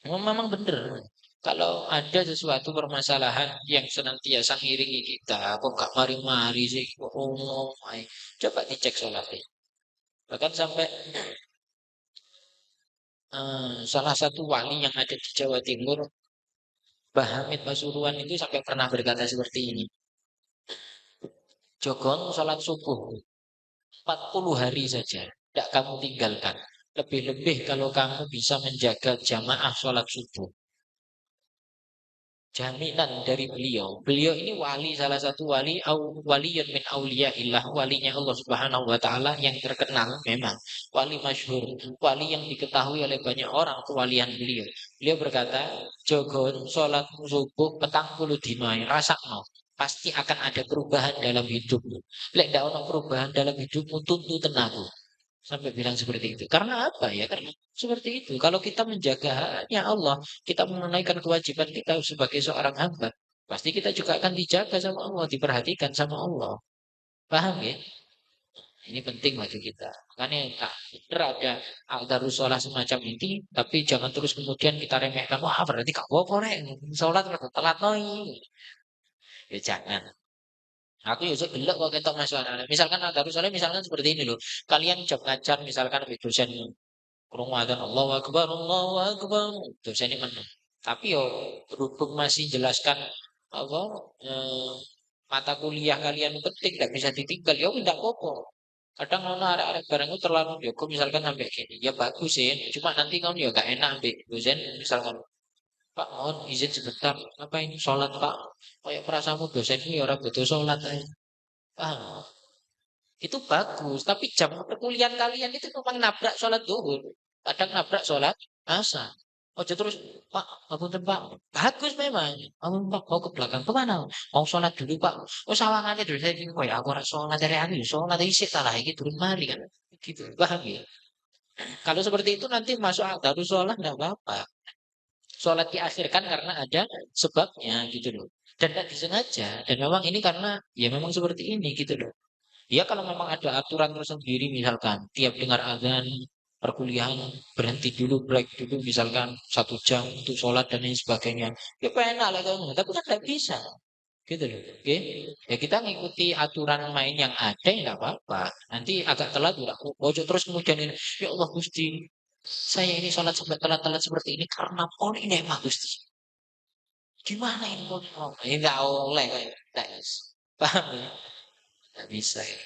Memang bener. Kalau ada sesuatu permasalahan yang senantiasa ngiringi kita, kok gak mari-mari sih, kok ay. Coba dicek sholatnya. Bahkan sampai salah satu wali yang ada di Jawa Timur, Mbah Hamid Pasuruan itu sampai pernah berkata seperti ini. Jogon sholat subuh 40 hari saja. Tidak kamu tinggalkan. Lebih-lebih kalau kamu bisa menjaga jamaah sholat subuh. Jaminan dari beliau. Beliau ini wali, salah satu wali, waliyun min auliyaillah, walinya Allah Subhanahu wa taala yang terkenal memang, wali masyhur, wali yang diketahui oleh banyak orang kewalian beliau. Beliau berkata, "Jogon salat subuh petang puluh dina, rasakno. Pasti akan ada perubahan dalam hidupmu. Lek ndak ono perubahan dalam hidupmu, tuntut tenaga." Sampai bilang seperti itu. Karena apa ya? Karena seperti itu. Kalau kita menjaga haknya Allah, kita menunaikan kewajiban kita sebagai seorang hamba, pasti kita juga akan dijaga sama Allah, diperhatikan sama Allah. Paham ya? Ini penting bagi kita. Makanya tak benar ada al sholat semacam ini, tapi jangan terus kemudian kita remehkan. Wah, berarti gak apa-apa, Rek. Sholat telat noi. Ya jangan. Aku ya gelek kok ketok masalah. Misalkan al sholat misalkan seperti ini loh. Kalian jam ngajar misalkan habis dosen krungu adzan Allahu Akbar. Dosen ini menang. Tapi yo berhubung masih jelaskan apa eh, mata kuliah kalian penting tidak bisa ditinggal ya tidak apa-apa. Kadang ngono arek-arek bareng itu terlalu Joko misalkan sampai gini, ya bagus sih, cuma nanti kamu ya gak enak ambil dosen misalkan, Pak mohon izin sebentar, apa ini sholat Pak, kayak perasaanmu dosen ini orang butuh sholat aja. Paham? Itu bagus, tapi jam perkuliahan kalian itu memang nabrak sholat duhur, kadang nabrak sholat asar. Ojo terus, Pak, ngapunten Pak, bagus memang. Kamu Pak mau ke belakang kemana? Mau sholat dulu Pak. Oh sawangannya dulu saya ini, ya aku ora sholat dari aku, ya sholat isi salah ini turun mari kan. Gitu, paham ya? Kalau seperti itu nanti masuk harus sholat nggak apa-apa. Sholat diakhirkan karena ada sebabnya gitu loh. Dan tidak disengaja. Dan memang ini karena ya memang seperti ini gitu loh. Ya kalau memang ada aturan tersendiri misalkan tiap dengar azan perkuliahan berhenti dulu break dulu misalkan 1 jam untuk sholat dan lain sebagainya. Ya enak lah kamu, tapi kan tidak bisa gitu loh. Oke, ya kita ngikuti aturan main yang ada ya nggak apa-apa. Nanti agak telat udah ojo terus kemudian ini, ya Allah Gusti, saya ini sholat sampai telat-telat seperti ini karena pon ini mah Gusti. Gimana ini pon? Ini nggak oleh kayak, paham ya? Nggak bisa ya.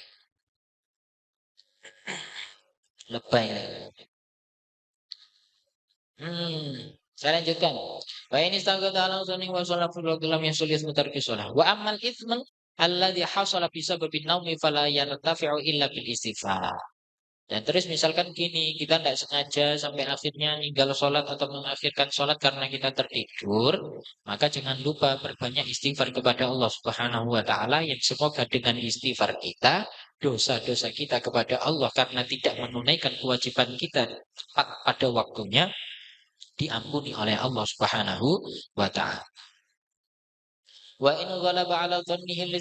Lebay lah. Saya lanjutkan. Wa ini istaghatha ala sunni wa salatu lam yasul ismu tarki shalah. Wa ammal itsman alladhi hasala bi sababin naumi fala yartafi'u illa bil istighfar. Dan terus misalkan gini, kita tidak sengaja sampai akhirnya tinggal sholat atau mengakhirkan sholat karena kita tertidur, maka jangan lupa berbanyak istighfar kepada Allah Subhanahu wa taala yang semoga dengan istighfar kita dosa-dosa kita kepada Allah karena tidak menunaikan kewajiban kita tepat pada waktunya diampuni oleh Allah Subhanahu wa taala. Wa in ghalaba ala dhannihi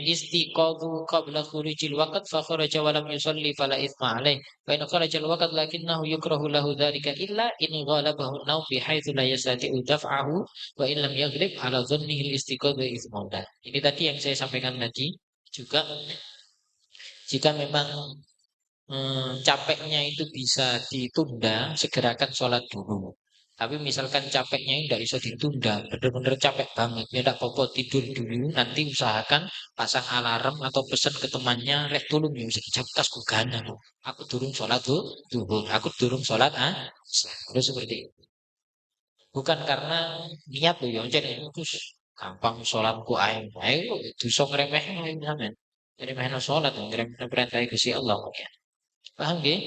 istiqadhu qabla khurujil waqt fa kharaja wa lam yusalli fala ithma alayh. Wa in kharaja al waqt lakinnahu yukrahu lahu dhalika illa in ghalabahu an-nawm bihaythu la yastati'u daf'ahu wa in lam yaghlib ala dhannihi istiqadhu ithmun. Ini tadi yang saya sampaikan tadi juga jika memang capeknya itu bisa ditunda, segerakan sholat dulu. Tapi misalkan capeknya ini tidak bisa ditunda, benar-benar capek banget, ya tidak apa-apa tidur dulu. Nanti usahakan pasang alarm atau pesan ke temannya, rek tolong ya bisa dijawab tas gana. Aku turun sholat tuh, aku turun sholat terus seperti itu. Bukan karena niat tuh, ya jadi terus gampang sholatku ayo itu sok remeh sampean. Remeh sholat, remeh perintah Gusti Allah. Paham nggih?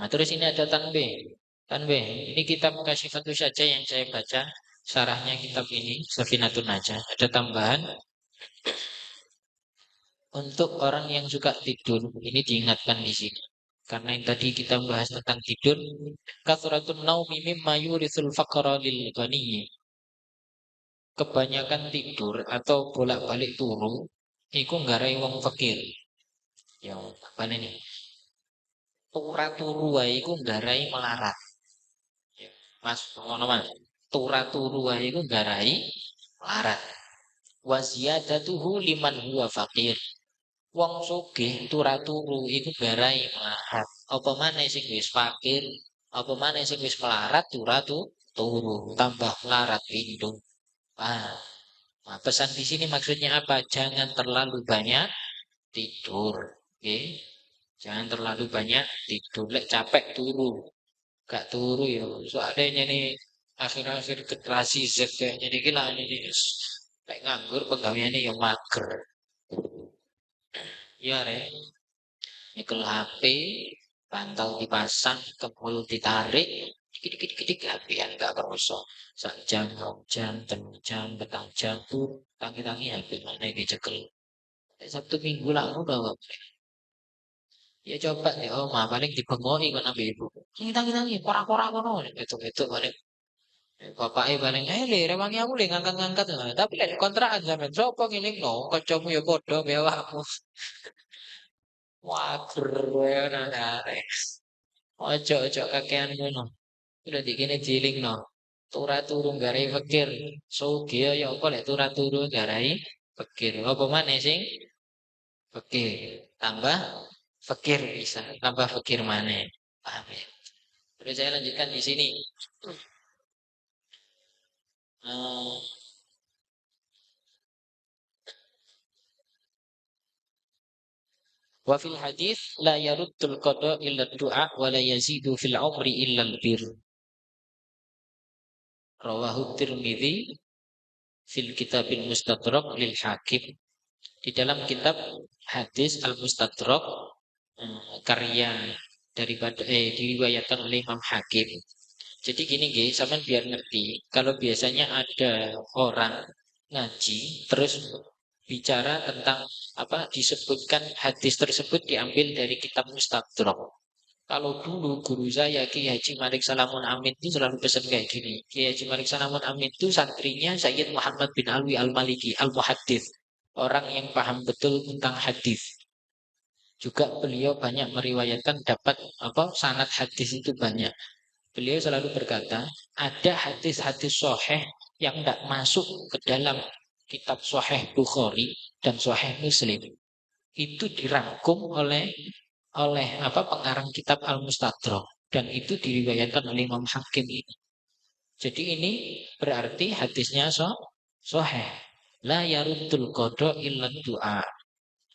Nah, terus ini ada tanbih. Tanbih, ini kitab Kasifatu saja yang saya baca. Syarahnya kitab ini, Safinatun Najah. Ada tambahan untuk orang yang suka tidur. Ini diingatkan di sini. Karena yang tadi kita bahas tentang tidur, kathratun naumi mimma yurithul faqra lil ghaniyyi. Kebanyakan tidur atau bolak-balik turu iku nggarai wong fakir. Ya, apa ini? Tura turu wae iku nggarai melarat. Ya, Mas, ngono Mas. Tura turu wae iku nggarai melarat. Wa ziyadatuhu liman huwa faqir. Wong sugih tura turu iku nggarai melarat. Apa maneh sing wis fakir, apa maneh sing wis melarat turu tambah melarat pindho. Ah, nah, pesan di sini maksudnya apa? Jangan terlalu banyak tidur. Oke? Jangan terlalu banyak tidur. Lek capek turu. Gak turu ya. Soalnya ini akhir-akhir generasi Z kayaknya ini gila ini. Lek nganggur pegawainya ya mager. Ya re. Nyekel HP, pantau dipasang, ke mulut ditarik, dikit-dikit HP-an gak kerasa. Sak jam, 2 jam, 3 jam, 4 jam tuh tangi-tangi HP mana dicekel. Sabtu Minggu lalu bawa. Ya coba deh, oh mah paling dibengoki kok nabi ibu. Ini tangi-tangi, korak-korak kono. Itu paling bapaknya paling, le, rewangi aku le ngangkat-ngangkat. Nah, tapi lek kontrakan sampean sapa ngilingno, kancamu ya padha bewakmu. Wah, keren arek. Ojo kakean ngono. Udah dikene dilingno. Tura turu garai fakir. Sugih ya apa lek tura turu garai fakir. Apa maneh sing fakir tambah fakir bisa tambah fakir maneh. Paham ya? Terus saya lanjutkan di sini. Eh, Wa fil hadis la yaruddul qada illa du'a wa la yazidu fil umri illa bir. Rawahu Tirmidzi fil kitabil mustadrak lil hakim. Di dalam kitab hadis al-mustadrak karya daripada diriwayatkan oleh Imam Hakim. Jadi gini guys, sampean biar ngerti. Kalau biasanya ada orang ngaji terus bicara tentang apa disebutkan hadis tersebut diambil dari kitab Mustadrak. Kalau dulu guru saya Ki Haji Malik Salamun Amin itu selalu pesan kayak gini. Ki Haji Malik Salamun Amin itu santrinya Sayyid Muhammad bin Alwi Al-Maliki Al-Muhaddits. Orang yang paham betul tentang hadis. Juga beliau banyak meriwayatkan dapat apa sanad hadis itu banyak. Beliau selalu berkata, ada hadis-hadis sahih yang tidak masuk ke dalam kitab Sahih Bukhari dan Sahih Muslim. Itu dirangkum oleh apa pengarang kitab Al-Mustadrak dan itu diriwayatkan oleh Imam Hakim ini. Jadi ini berarti hadisnya sahih. La yaruddul qada illa du'a.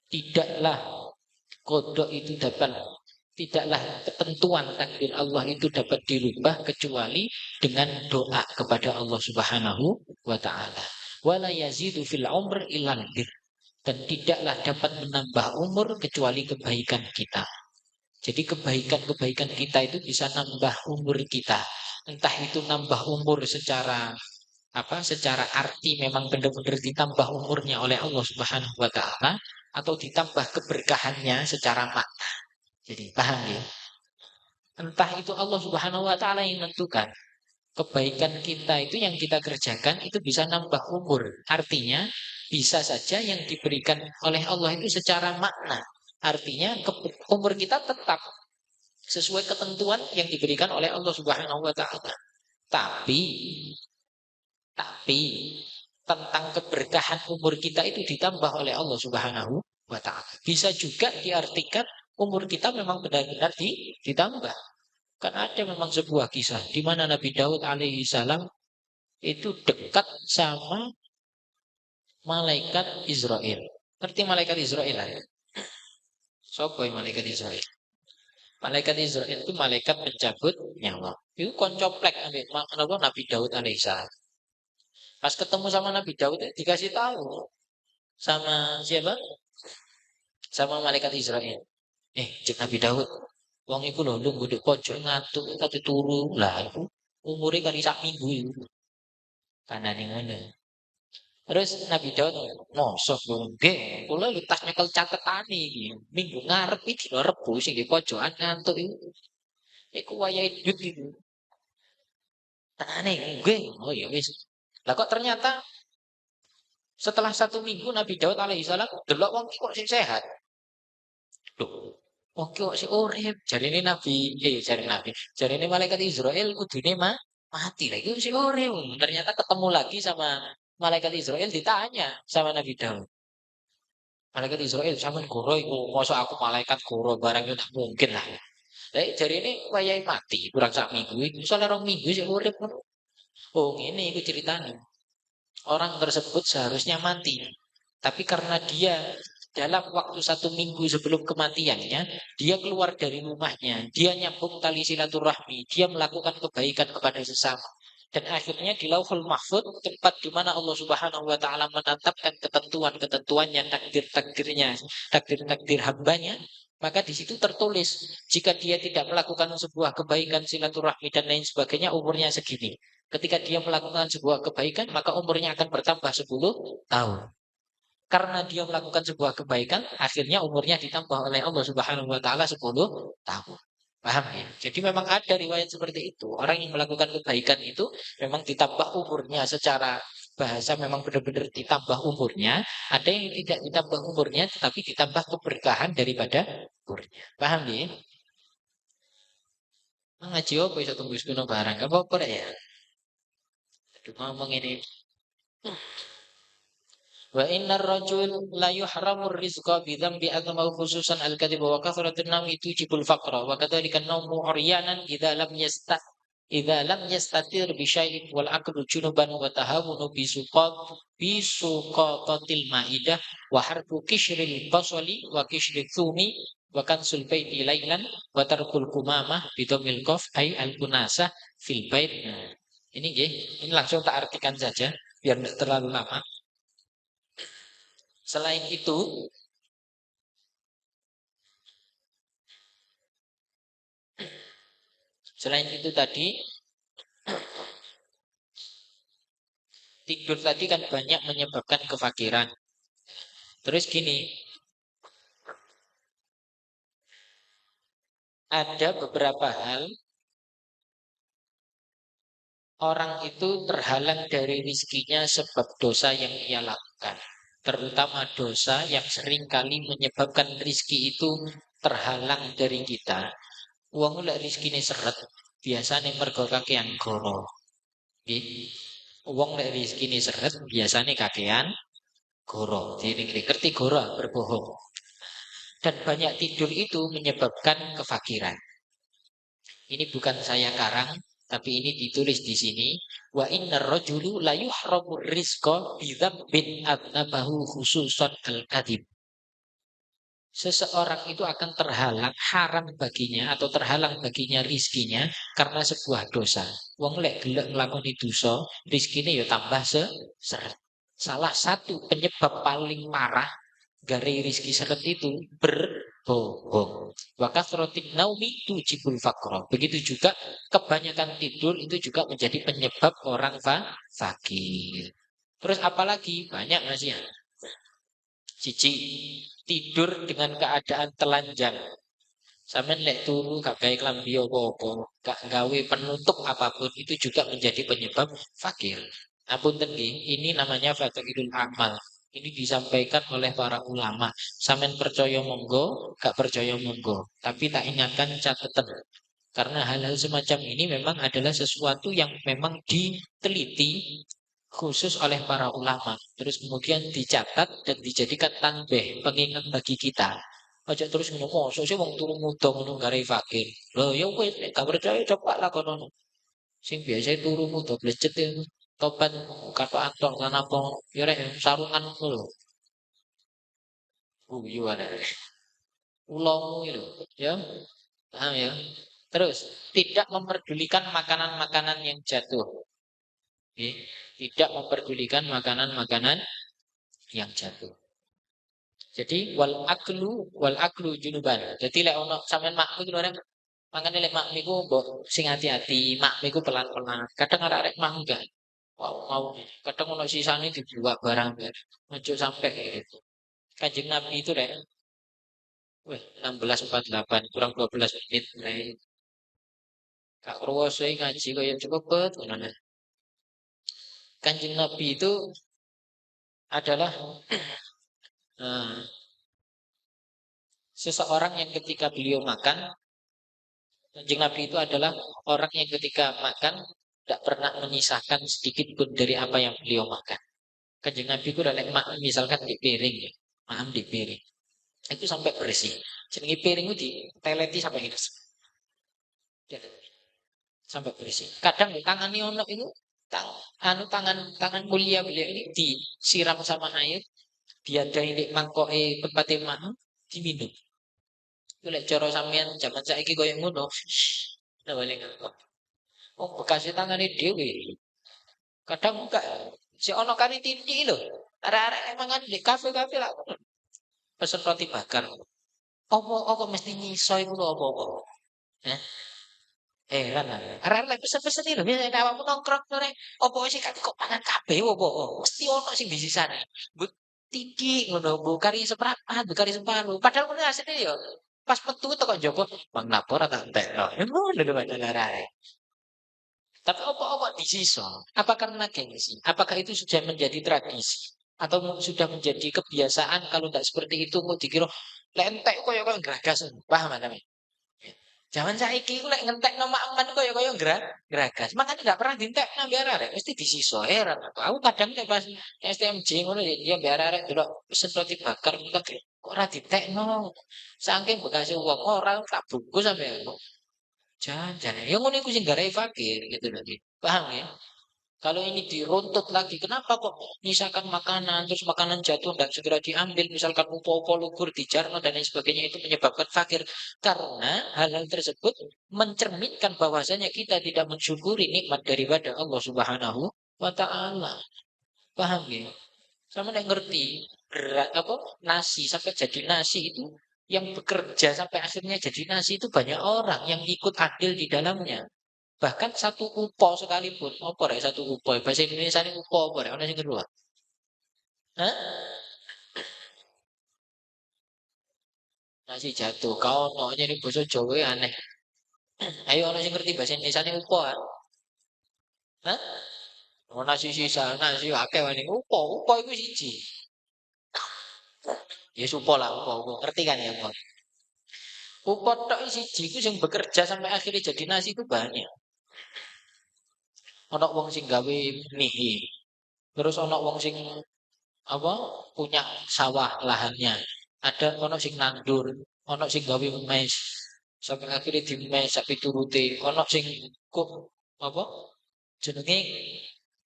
Tidaklah qada itu tidaklah ketentuan takdir Allah itu dapat dirubah kecuali dengan doa kepada Allah Subhanahu wa taala. Wala yazidu fil umr illa bir. Dan tidaklah dapat menambah umur kecuali kebaikan kita. Jadi kebaikan-kebaikan kita itu bisa nambah umur kita. Entah itu nambah umur secara apa? Secara arti memang benar-benar ditambah umurnya oleh Allah Subhanahu wa taala atau ditambah keberkahannya secara makna. Jadi paham ya? Entah itu Allah Subhanahu wa taala yang menentukan. Kebaikan kita itu yang kita kerjakan itu bisa nambah umur. Artinya bisa saja yang diberikan oleh Allah itu secara makna. Artinya umur kita tetap sesuai ketentuan yang diberikan oleh Allah Subhanahu wa taala. Tapi tentang keberkahan umur kita itu ditambah oleh Allah Subhanahu wa taala. Bisa juga diartikan umur kita memang benar-benar ditambah. Kan ada memang sebuah kisah di mana Nabi Daud alaihi salam itu dekat sama malaikat Israel. Ngerti malaikat Israel ya? Sopo malaikat Israel? Malaikat Israel itu malaikat pencabut nyawa. Itu koncoplek Nabi Daud alaihissalam. Pas ketemu sama Nabi Daud dikasih tahu sama siapa? Sama malaikat Israel. Cek Nabi Daud. Wong iku lho nunggu di pojok ngantuk tapi turu lah iku umure kali sak minggu iku. Kanane ngono. Terus Nabi Daud mosok nggih, kula lu tas nyekel catetane iki. Minggu ngarep iki dina Rebo sing di pojokan ngantuk iku. Iku wayahe Dut iku. Tenane nggih. Oh ya wis. Lah kok ternyata setelah 1 minggu Nabi Daud alaihissalam delok wong kok sing sehat. Loh, wong kok sing urip. Jarine jarine malaikat Israel kudune mati lagi sing urip. Ternyata ketemu lagi sama malaikat Israel ditanya sama Nabi Daud. Malaikat Israel sampean goro iku mosok aku malaikat goro barang itu tak mungkin lah. Lah jarine wayahe mati kurang sak minggu iki. Soale 2 minggu sing urip ngono. Oh, ini iku ceritanya. Orang tersebut seharusnya mati. Tapi karena dia dalam waktu 1 minggu sebelum kematiannya, dia keluar dari rumahnya. Dia nyambung tali silaturahmi. Dia melakukan kebaikan kepada sesama. Dan akhirnya di Lauhul Mahfuz, tempat di mana Allah Subhanahu wa taala menetapkan ketentuan-ketentuannya, takdir-takdirnya, takdir-takdir hambanya, maka di situ tertulis jika dia tidak melakukan sebuah kebaikan silaturahmi dan lain sebagainya umurnya segini. Ketika dia melakukan sebuah kebaikan maka umurnya akan bertambah 10 tahun. Karena dia melakukan sebuah kebaikan akhirnya umurnya ditambah oleh Allah Subhanahu wa taala 10 tahun. Paham ya? Jadi memang ada riwayat seperti itu. Orang yang melakukan kebaikan itu memang ditambah umurnya secara bahasa memang benar-benar ditambah umurnya. Ada yang tidak ditambah umurnya tetapi ditambah keberkahan daripada umurnya. Paham ya? Ngaji apa bisa tunggu sekono barang? Gak apa-apa ya. Aduh ngomong ini. Wa innar rajul la yuhramur rizqa bi dzambi agama khususan al-kadhib wa kathratun nawmi tujibul faqra wa kadzalika an-nawmu uryanan idza lam Idza lam yastatir bi syai'in wal aqlu junuban wa tahawunu bisuqatatil maidah wa harfu kishril basali wa kishril thumi wa kansul baiti lailan wa tarkul kumamah bidomil qaf ay al kunasah fil bait. Nah, ini nggih, ini langsung tak artikan saja biar tidak terlalu lama. Selain itu, tadi tidur tadi kan banyak menyebabkan kefakiran. Terus gini, ada beberapa hal orang itu terhalang dari rizkinya sebab dosa yang ia lakukan. Terutama dosa yang sering kali menyebabkan rizki itu terhalang dari kita. Uang lek rizkine seret, biasanya mergo kakean goro. Nggih. Uang lek rizkine seret, biasanya kakean goro. Jadi ngerti goro berbohong. Dan banyak tidur itu menyebabkan kefakiran. Ini bukan saya karang, tapi ini ditulis di sini. Wa innar rajulu la yuhramu rizqa bidzambin adnabahu khususan al-kadhib. Seseorang itu akan terhalang haram baginya atau terhalang baginya rizkinya karena sebuah dosa. Wong lek gelek nglakoni dosa, rizkine ya tambah seret. Salah satu penyebab paling marah dari rizki seret itu berbohong. Maka kasratin naumi tujibul faqra. Begitu juga kebanyakan tidur itu juga menjadi penyebab orang fakir. Terus apalagi banyak masih ya. Cici tidur dengan keadaan telanjang. Sampeyan lek turu gak gawe klambi apa-apa, gak gawe penutup apapun itu juga menjadi penyebab fakir. Apunten nggih, ini namanya faqirul amal. Ini disampaikan oleh para ulama. Sampeyan percaya monggo, gak percaya monggo. Tapi tak ingatkan catatan. Karena hal-hal semacam ini memang adalah sesuatu yang memang diteliti khusus oleh para ulama. Terus kemudian dicatat dan dijadikan tanbih, pengingat bagi kita. Aja terus ngomong, sosok wong turu muda ngono garai fakir. Loh ya wis nek gak percaya coba lah kono. Sing biasa turu muda blecet itu topan kata antong lan apa ya rek sarungan ngono lho. Guyu ada. Ulomu itu ya. Paham ya? Terus tidak memperdulikan makanan-makanan yang jatuh. Oke. Tidak memperdulikan makanan-makanan yang jatuh. Jadi wal aklu junuban. Jadi lek ono sampean makmu iki lho rek. Makane lek makmu iku mbok sing ati-ati, makmu iku pelan-pelan. Kadang arek-arek mau enggak. Mau kadang ono sisane dibuat barang ber. Ojo sampai kayak gitu. Kanjeng Nabi itu rek. Wih, 16:48 kurang 12 menit. Kak Krowo ngaji kaya cukup bet. Kanjeng Nabi itu adalah eh, seseorang yang ketika beliau makan, Kanjeng Nabi itu adalah orang yang ketika makan tidak pernah menyisakan sedikit pun dari apa yang beliau makan. Kanjeng Nabi itu adalah misalkan di piring ya, makan di piring. Itu sampai bersih. Jenenge piring itu diteleti sampai gitu. Sampai bersih. Kadang tangan ono itu tangan mulia beliau ini disiram sama air, diadain di mangkoke tempatnya makan, diminum. Itu lek cara sampean zaman saiki koyo ngono. Nah, balik oh, bekas tangane dhewe. Kadang enggak si ono kari tindi lho. Arek-arek mangan di kafe-kafe lah. Pesen roti bakar. Apa mesti nyiso iku lho apa-apa. Eh, heran lah. Arek-arek pesen-pesen iki lho, biasa awakmu nongkrong sore. Apa sih kok pangan kabeh apa? Mesti ono sing disisane. Mbok titik ngono, mbok kari seprapat, mbok kari separuh. Padahal ngono asline yo pas metu teko Joko, Bang lapor tak entekno. Ngono lho arek-arek. Tapi apa-apa disisa? Apa karena gengsi? Apakah itu sudah menjadi tradisi? Atau sudah menjadi kebiasaan kalau tidak seperti itu mau dikira lentek koyo koyo geragas. Paham anda? Zaman saiki ku lek ngentekno makman koyo geragas. Makanya tidak pernah dientekno biar arek mesti disisa. Heran aku. Aku kadang nek pas STMJ ngono ya biar arek delok pesen roti bakar kok ora ditekno. Saking bekase wong ora tak bungkus sampe aku. Jajan. Ya ngono iku sing garai fakir gitu loh. Paham ya? Kalau ini diruntut lagi, kenapa kok misalkan makanan, terus makanan jatuh dan segera diambil, misalkan upo-upo lugur, dijarno dan lain sebagainya itu menyebabkan fakir. Karena hal-hal tersebut mencerminkan bahwasanya kita tidak mensyukuri nikmat daripada Allah Subhanahu wa taala. Paham ya? Sama nek ngerti apa nasi sampai jadi nasi itu yang bekerja sampai akhirnya jadi nasi itu banyak orang yang ikut andil di dalamnya. Bahkan satu upo sekalipun, apa rek satu upo? Bahasa Indonesia ini upo apa rek? Ono sing kedua. Hah? Nasi jatuh. Kau no jadi bahasa Jawa ya aneh. Ayo ono sing ngerti bahasa Indonesia ini upo kan? Hah? Oh, nasi sisa, nasi akeh wani upo, upo itu siji. Ya upo lah, upo, upo. Ngerti kan ya, upo? Upo tok siji itu yang bekerja sampai akhirnya jadi nasi itu banyak. Ono wong sing gawe mie. Terus ono wong sing apa punya sawah lahannya. Ada ono sing nandur, ono sing gawe mes. Sampai akhirnya di mes sapi turute, ono sing kok apa jenenge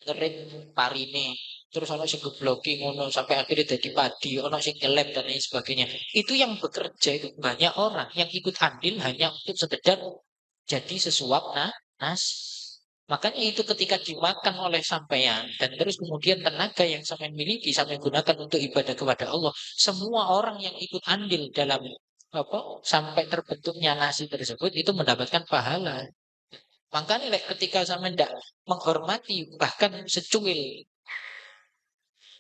ngerit parine. Terus ono sing gebloki ngono sampai akhirnya jadi padi, ono sing ngelem dan lain sebagainya. Itu yang bekerja itu banyak orang yang ikut andil hanya untuk sekedar jadi sesuap nasi. Makanya itu ketika dimakan oleh sampean dan terus kemudian tenaga yang sampean miliki sampean gunakan untuk ibadah kepada Allah, semua orang yang ikut andil dalam apa sampai terbentuknya nasi tersebut itu mendapatkan pahala. Makanya ketika sampean tidak menghormati bahkan secuil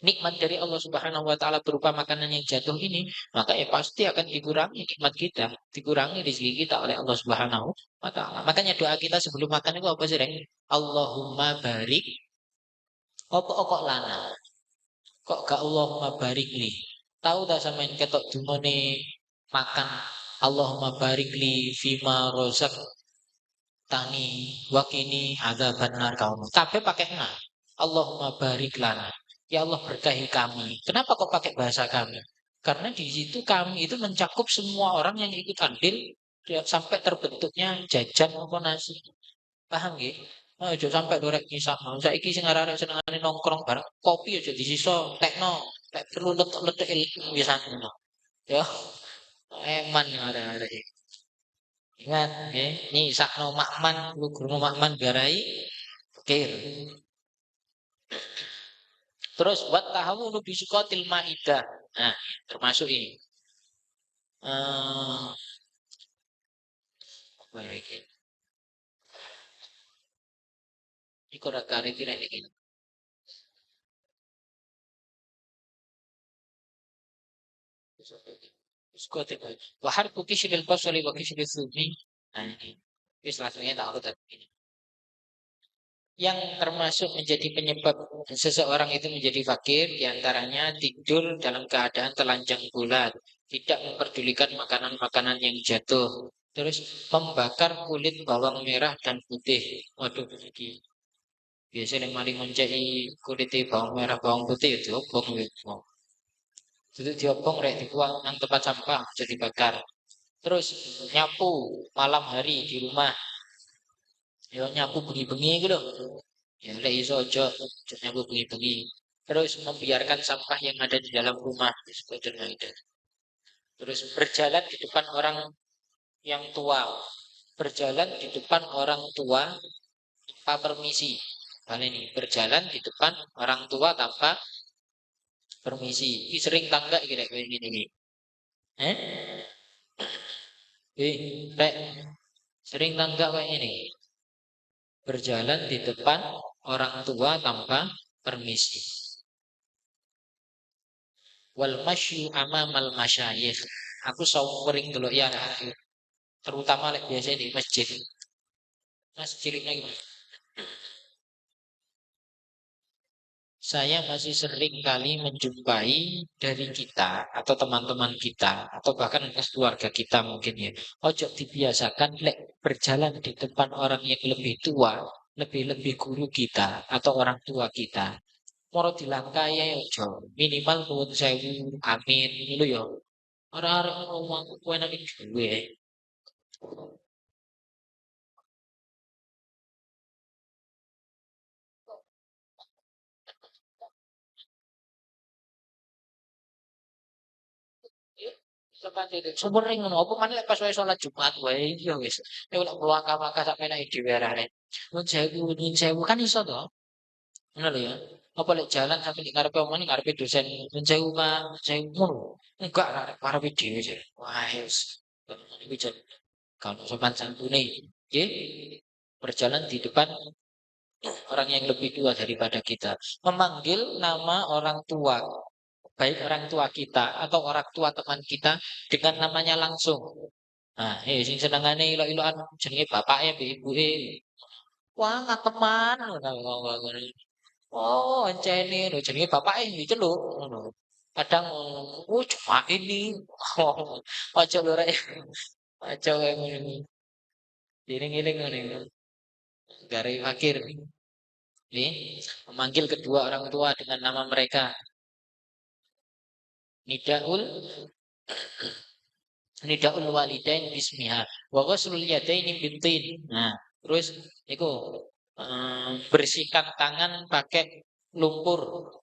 nikmat dari Allah Subhanahu wa taala berupa makanan yang jatuh ini, maka ya pasti akan dikurangi nikmat kita, dikurangi rezeki kita oleh Allah Subhanahu wa taala. Makanya doa kita sebelum makan itu apa sih, Reng? Allahumma barik apa kok lana. Kok gak Allahumma barik li. Tahu tak sampean ketok dumane makan Allahumma barik li fima rozak tani wakini ada benar kaum. Tapi pakai na. Allahumma barik lana. Ya Allah berkahi kami. Kenapa kok pakai bahasa kami? Karena di situ kami itu mencakup semua orang yang ikut andil ya, sampai terbentuknya jajan apa nasi. Paham nggih? Oh, aja sampai dorek nyisak. Saiki sing arek-arek senengane nongkrong bareng kopi aja disisa tekno. Lek perlu letek-letek biasane. Ya, eman arek-arek. Ingat, nggih, nyisakno makman, lugur makman garai pikir. Terus buat tahu lu bisukotil maidah. Nah, termasuk ini. Eh, apa ya iki? Iku ora kare kira iki. Bisukotil maidah. Wa harfu kishril basali wa kishril thumi. Nah, ini. Wis langsungnya tak urut tadi. Yang termasuk menjadi penyebab seseorang itu menjadi fakir diantaranya tidur dalam keadaan telanjang bulat, tidak memperdulikan makanan-makanan yang jatuh, terus membakar kulit bawang merah dan putih. Waduh, iki biasanya maling mencari kulit bawang merah bawang putih itu diobong gitu. Itu diobong rek dibuang nang tempat sampah jadi bakar. Terus nyapu malam hari di rumah. Ya nyapu bengi-bengi gitu loh. Ya lek iso aja nyapu bengi-bengi. Terus membiarkan sampah yang ada di dalam rumah sebetulnya itu. Terus berjalan di depan orang yang tua. Berjalan di depan orang tua tanpa permisi. Kali ini berjalan di depan orang tua tanpa permisi. Ini sering tangga kayak gini. Eh? Rek, sering tangga kayak ini. Berjalan di depan orang tua tanpa permisi. Wal masyu amamal masyayikh. Aku sering dulu ya, terutama lek biasanya di masjid. Mas ciliknya gimana? Saya masih sering kali menjumpai dari kita atau teman-teman kita atau bahkan keluarga kita mungkin ya. Ojo dibiasakan lek berjalan di depan orang yang lebih tua, lebih-lebih guru kita atau orang tua kita. Moro dilangkai ya ojo. Minimal nuwun sewu, amin dulu ya. Orang-orang ngomong aku enak gue. Sopan sithik. Sumering ngono, apa maneh lek pas wae salat Jumat wae iki ya wis. Nek lek melangkah-langkah sampe nek dhewe arek. Nyun sewu kan iso to. Ngono lho ya. Apa lek jalan sampe ning ngarepe omah ning ngarepe dosen nyun sewu Pak, nyun sewu ngono. Enggak lah arek ngarepe dhewe sih. Wah wis. Iki jan kalau sopan santune. Nggih. Berjalan di depan orang yang lebih tua daripada kita. Memanggil nama orang tua, baik orang tua kita atau orang tua teman kita dengan namanya langsung. Nah, sing senengane ilok-ilokan jenenge bapake mbek ibuke. Wah, teman ngono. Oh, encene lho jenenge bapake diceluk ngono. Kadang oh cuma ini. Oh, aja lho rek. Aja kowe ngono. Iling-iling ngene. Gare fakir. Nih, memanggil kedua orang tua dengan nama mereka. Nidaul Nidaul walidain bismiha wa ghuslul yadaini bintin. Nah, terus iku bersihkan tangan pakai lumpur.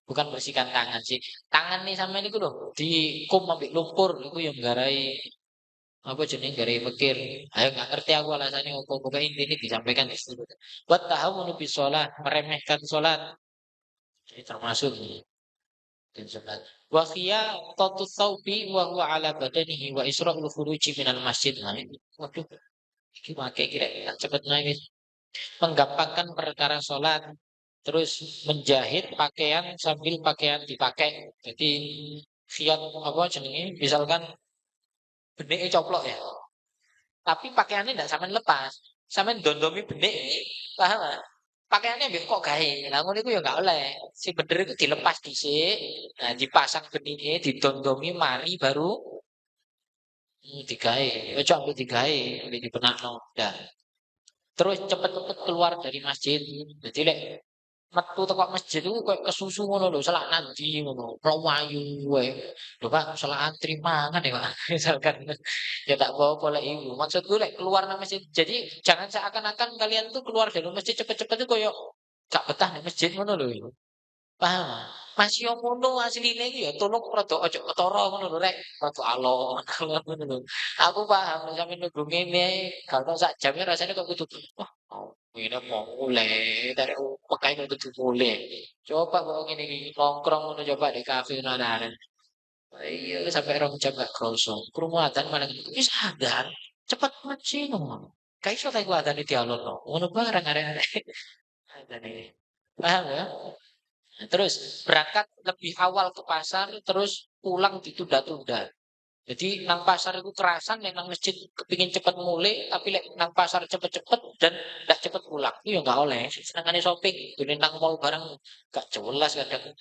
Bukan bersihkan tangan sih. Tangan nih sama niku lho, dikum ambek lumpur iku yang garai apa jeneng garai fikir. Ayo nggak ngerti aku alasannya apa pokoknya intinya disampaikan di situ. Buat tahu lebih sholat, meremehkan sholat. Ini termasuk dan sholat. Wa khiyatatu tsaubi wa huwa ala badanihi wa isra'ul khuruji minal masjid. Nah, ini. Waduh, iki pakai kira-kira cepet nangis. Menggampangkan perkara sholat, terus menjahit pakaian sambil pakaian dipakai. Jadi khiyat apa jenenge? Misalkan benike coplok ya, tapi pakaiannya tidak sampean lepas, sampean dondomi benik, paham gak? Pakaiannya mbek kok gawe. Lah ngono iku ya gak oleh. Si bener iku dilepas dhisik, nah dipasang benike, didondomi mari baru digawe. Ojo ambek digawe, ambek dibenakno. Dah. Terus cepet-cepet keluar dari masjid. Jadi lek metu teko masjid itu kayak kesusu ngono lho, selak nanti ngono, mlayu wae. Lho Pak, selak antri mangan ya Pak. Misalkan ya tak apa-apa lek iku. Maksudku lek keluar nang masjid. Jadi jangan seakan-akan kalian tuh keluar dari masjid cepet-cepet tuh koyo gak betah ning masjid ngono lho. Paham? Masih yo ngono asline iki ya tolong rada aja ketara ngono lho rek. Rada alon alon ngono lho. Aku paham sampe nunggu ngene gak tau sak jam ya rasane kok kudu wah ngene mau mulai dari pekai kok kudu mulai. Coba kok ngene iki nongkrong ngono coba di kafe ngono arek. Iya sampai rong jam gak kroso. Krungu adzan malah wis adzan. Cepet amat sih ngomong. Kayak iso ta iku adzan dialogno. Ngono bareng arek-arek. Adzan ini. Paham ya? Nah, terus berangkat lebih awal ke pasar, terus pulang ditunda-tunda. Jadi nang pasar itu kerasan, nang masjid kepingin cepet mulai, tapi lek nang pasar cepet-cepet dan ndak cepet pulang, itu ya nggak oleh. Senengane shopping, dene nang mall barang gak jelas kadang.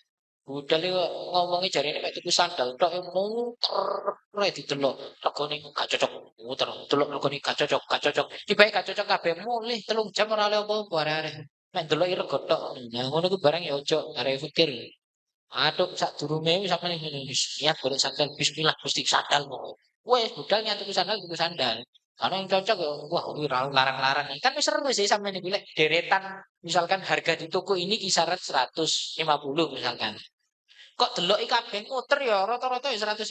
Budal iki ngomongi jarine kayak tuku sandal tok muter rek didelok regane gak cocok muter delok regane gak cocok gak cocok tibae gak cocok kabeh mulih 3 jam ora oleh apa-apa arek-arek nek deloki rego tok nah ngono ku barang ya ojo arek fikir aduh sadurunge wis sampeyan ngene wis niat golek sandal bismillah Gusti sandal kok wes budal niat tuku sandal karena yang cocok ya wah kuwi larang-larang kan wis seru sih sampeyan iki lek deretan misalkan harga di toko ini kisaran 150 misalkan kok deloki kabeh muter ya rata-rata ya 150.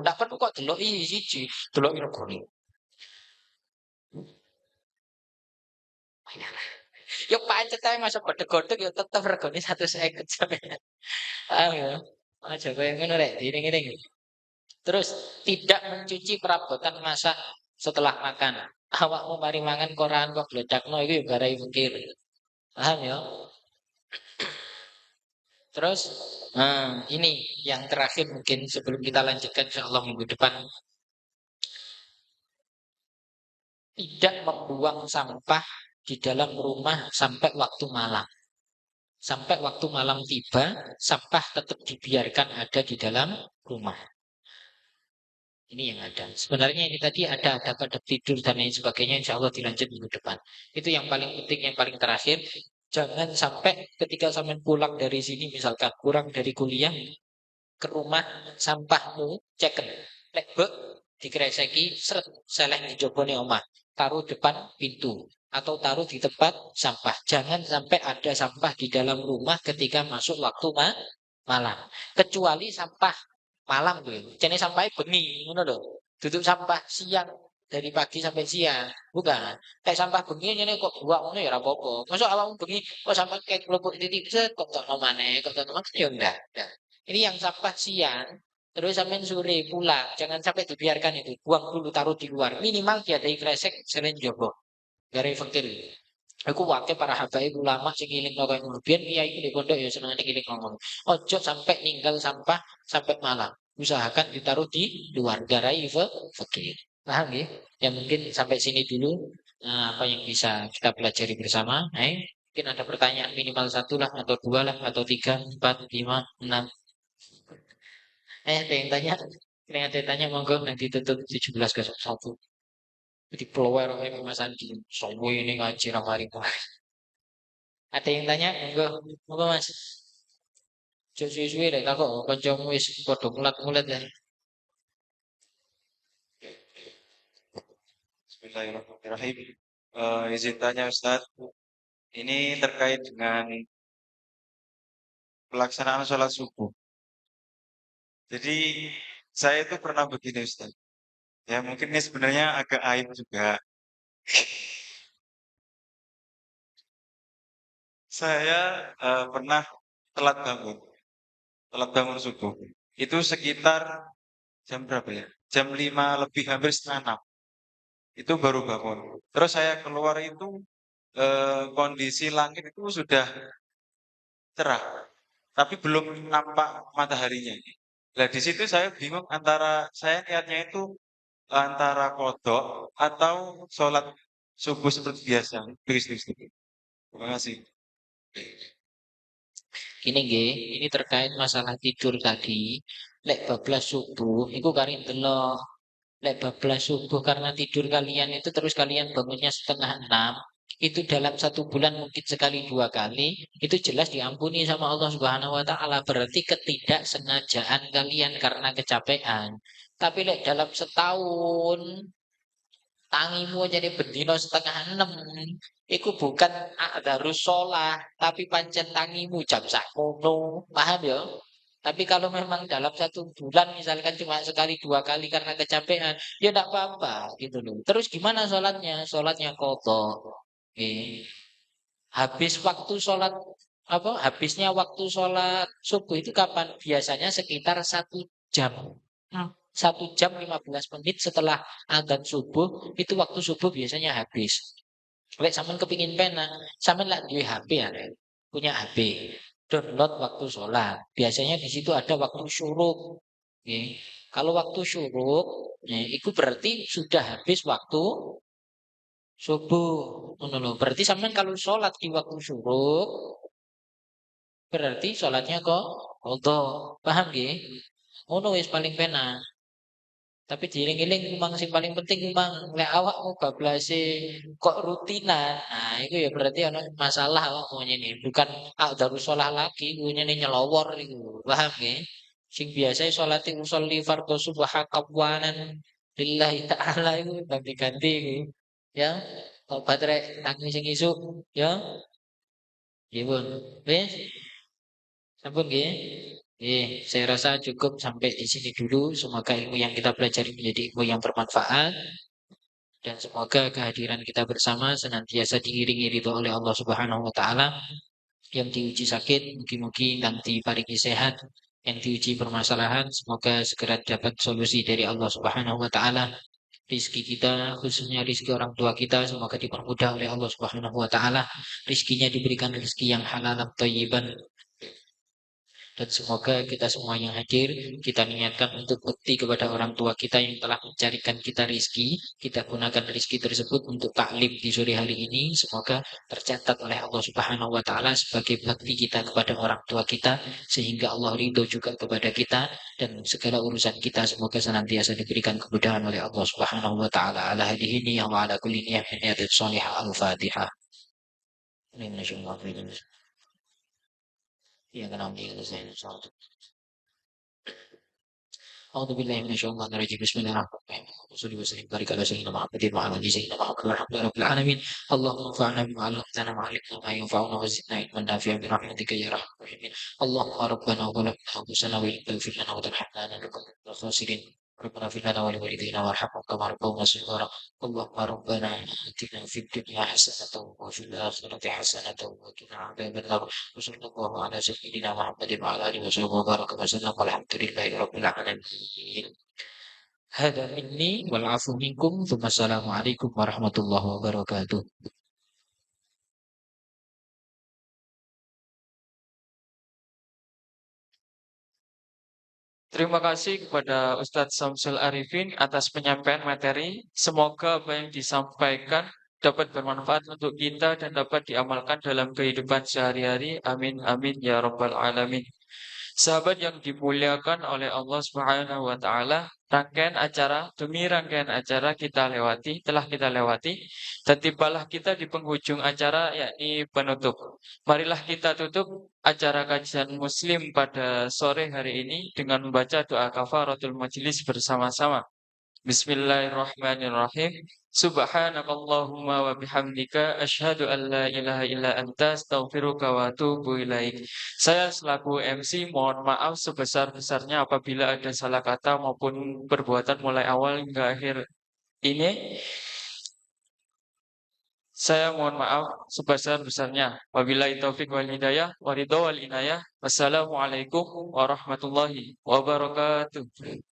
Ndak perlu kok deloki siji, deloki regane. Yo pancet ae masa godhog-godhog ya tetep regane 150 sampeyan. Paham ya? Aja koyo ngono rek, diiring-iring. Terus tidak mencuci perabotan masak setelah makan. Awakmu mari mangan koran kok gledakno iku ya garai fikir. Paham ya? Terus, ini yang terakhir mungkin sebelum kita lanjutkan insyaallah minggu depan. Tidak membuang sampah di dalam rumah sampai waktu malam. Sampai waktu malam tiba, sampah tetap dibiarkan ada di dalam rumah. Ini yang ada. Sebenarnya ini tadi ada pada tidur dan lain sebagainya. Insya Allah dilanjut minggu depan. Itu yang paling penting, yang paling terakhir. Jangan sampai ketika sampai pulang dari sini, misalkan kurang dari kuliah, ke rumah sampahmu ceken lek bek dikreseki seret seleh di jobone omah taruh depan pintu atau taruh di tempat sampah jangan sampai ada sampah di dalam rumah ketika masuk waktu malam kecuali sampah malam kuwi. Jane sampahe bengi ngono lho. Duduk sampah siang dari pagi sampai siang. Bukan. Kayak sampah bengi ngene kok buak ngono ya ora apa-apa. Mosok awakmu bengi kok sampah kayak kelupuk titik set kok tokno maneh, kok tokno maneh ya enggak. Enggak. Ini yang sampah siang terus sampean sore pulang, jangan sampai dibiarkan itu. Buang dulu taruh di luar. Minimal diadai kresek selain jowo. Gare fakir. Aku wakil para habaib ulama sing ngelingno koyo ngono. Biyen kiai di pondok ya seneng ngeling ngomong. Ojo sampai ninggal sampah sampai malam. Usahakan ditaruh di luar garai fakir. Paham ya? Ya mungkin sampai sini dulu apa yang bisa kita pelajari bersama. Mungkin ada pertanyaan minimal satu lah atau dua lah atau tiga, empat, lima, enam. Ada yang tanya? Ada yang tanya monggo nanti tutup 17:01. Jadi peluang oleh Mas Andi. Sobo ini ngaji ramari. Ada yang tanya? Monggo, monggo Mas. Suwe-suwe deh kok kancamu wis padha mulat-mulat ya. Bismillahirrahmanirrahim. Izin tanya Ustadz, ini terkait dengan pelaksanaan sholat subuh. Jadi saya itu pernah begini Ustadz. Ya mungkin ini sebenarnya agak aib juga. Saya pernah telat bangun subuh. Itu sekitar jam berapa ya? Jam 5 lebih hampir setengah 6. Itu baru bangun. Terus saya keluar itu kondisi langit itu sudah cerah, tapi belum nampak mataharinya. Nah, di situ saya bingung antara saya niatnya itu antara kodok atau sholat subuh seperti biasa. Please. Terima kasih. Ini nggih, ini terkait masalah tidur tadi. Lek bablas subuh, iku kari delok. Lek bablas subuh karena tidur kalian itu terus kalian bangunnya setengah enam. Itu dalam satu bulan mungkin sekali dua kali. Itu jelas diampuni sama Allah Subhanahu Wa Taala. Berarti ketidaksengajaan kalian karena kecapean. Tapi lek dalam setahun tangimu jadi bendino setengah enam. Iku bukan harus sholat, tapi pancen tangimu jam sakmono. Paham ya? Tapi kalau memang dalam satu bulan misalkan cuma sekali dua kali karena kecapean, ya tidak apa-apa gitu loh. Terus gimana sholatnya? Sholatnya kotor. Oke. Habis waktu sholat apa? Habisnya waktu sholat subuh itu kapan? Biasanya sekitar 1 jam. 1 jam 15 menit setelah adzan subuh itu waktu subuh biasanya habis. Lek sampean kepingin pena, sampean lah duwe HP ya, Rek. Punya HP. Download waktu sholat. Biasanya di situ ada waktu syuruk. Oke. Kalau waktu syuruk, itu berarti sudah habis waktu subuh. Ngono lho. Berarti sampean kalau sholat di waktu syuruk, berarti sholatnya kok qadha. Paham nggih? Ngono wis paling pena. Tapi dieling-eling memang sing paling penting memang lek awakmu bablase kok rutinan. Nah, itu ya berarti ana masalah awakmu ini. Bukan darus sholah lagi, kuwi nyelowor iku. Paham nggih? Sing biasa sholati usolli fardhu subha qabwanan lillahi ta'ala itu ganti-ganti iki. Ya, kok baterai tangi sing isuk, ya. Nggih, Bun. Wis, sampun nggih. Saya rasa cukup sampai di sini dulu. Semoga ilmu yang kita pelajari menjadi ilmu yang bermanfaat. Dan semoga kehadiran kita bersama senantiasa diiringi ridho oleh Allah Subhanahu wa taala. Yang diuji sakit, mungkin nanti paringi sehat. Yang diuji permasalahan, semoga segera dapat solusi dari Allah Subhanahu wa taala. Rizki kita, khususnya rizki orang tua kita, semoga dipermudah oleh Allah Subhanahu wa taala. Rizkinya diberikan rizki yang halal dan thayyiban. Dan semoga kita semua yang hadir, kita niatkan untuk bekti kepada orang tua kita yang telah mencarikan kita rizki. Kita gunakan rizki tersebut untuk taklim di sore hari ini. Semoga tercatat oleh Allah Subhanahu wa Ta'ala sebagai bakti kita kepada orang tua kita. Sehingga Allah ridho juga kepada kita. Dan segala urusan kita semoga senantiasa diberikan kemudahan oleh Allah Subhanahu wa Ta'ala. Ala hadihini wa ala kulli ni'min yadid salihah al-fatihah. Ini yang kena meninggal saya أعوذ بالله من الشيطان الرجيم بسم الله الرحمن الرحيم وصلي وسلم وبارك على سيدنا محمد وعلى آله سيدنا محمد والحمد لله رب العالمين اللهم انفعنا بما علمتنا وعلمنا ما ينفعنا وزدنا علما نافعا برحمتك يا أرحم الراحمين اللهم ربنا ظلمنا أنفسنا وإن تغفر لنا وترحمنا لنكن من الخاسرين ربنا اغفر لنا ولوالدينا وارحمهم كما ربونا صغارا اللهم ربنا آتنا في الدنيا حسنة وفي الآخرة حسنة وقنا عذاب النار وصلى الله على سيدنا محمد وعلى آله وصحبه وبارك وسلم والحمد لله رب العالمين هذا مني والعفو منكم ثم السلام عليكم ورحمة الله وبركاته. Terima kasih kepada Ustadz Samsul Arifin atas penyampaian materi. Semoga apa yang disampaikan dapat bermanfaat untuk kita dan dapat diamalkan dalam kehidupan sehari-hari. Amin, amin, ya Rabbal Alamin. Sahabat yang dimuliakan oleh Allah Subhanahu wa taala, rangkaian acara demi rangkaian acara telah kita lewati dan tibalah kita di penghujung acara yakni penutup. Marilah kita tutup acara kajian Muslim pada sore hari ini dengan membaca doa kafaratul majelis bersama-sama. Bismillahirrahmanirrahim. Subhanakallahumma wa bihamdika asyhadu an la ilaha illa anta astaghfiruka wa atubu ilaik. Saya selaku MC mohon maaf sebesar-besarnya apabila ada salah kata maupun perbuatan mulai awal hingga akhir ini. Saya mohon maaf sebesar-besarnya. Wabillahi taufik wal hidayah, waridho wal inayah. Wassalamualaikum warahmatullahi wabarakatuh.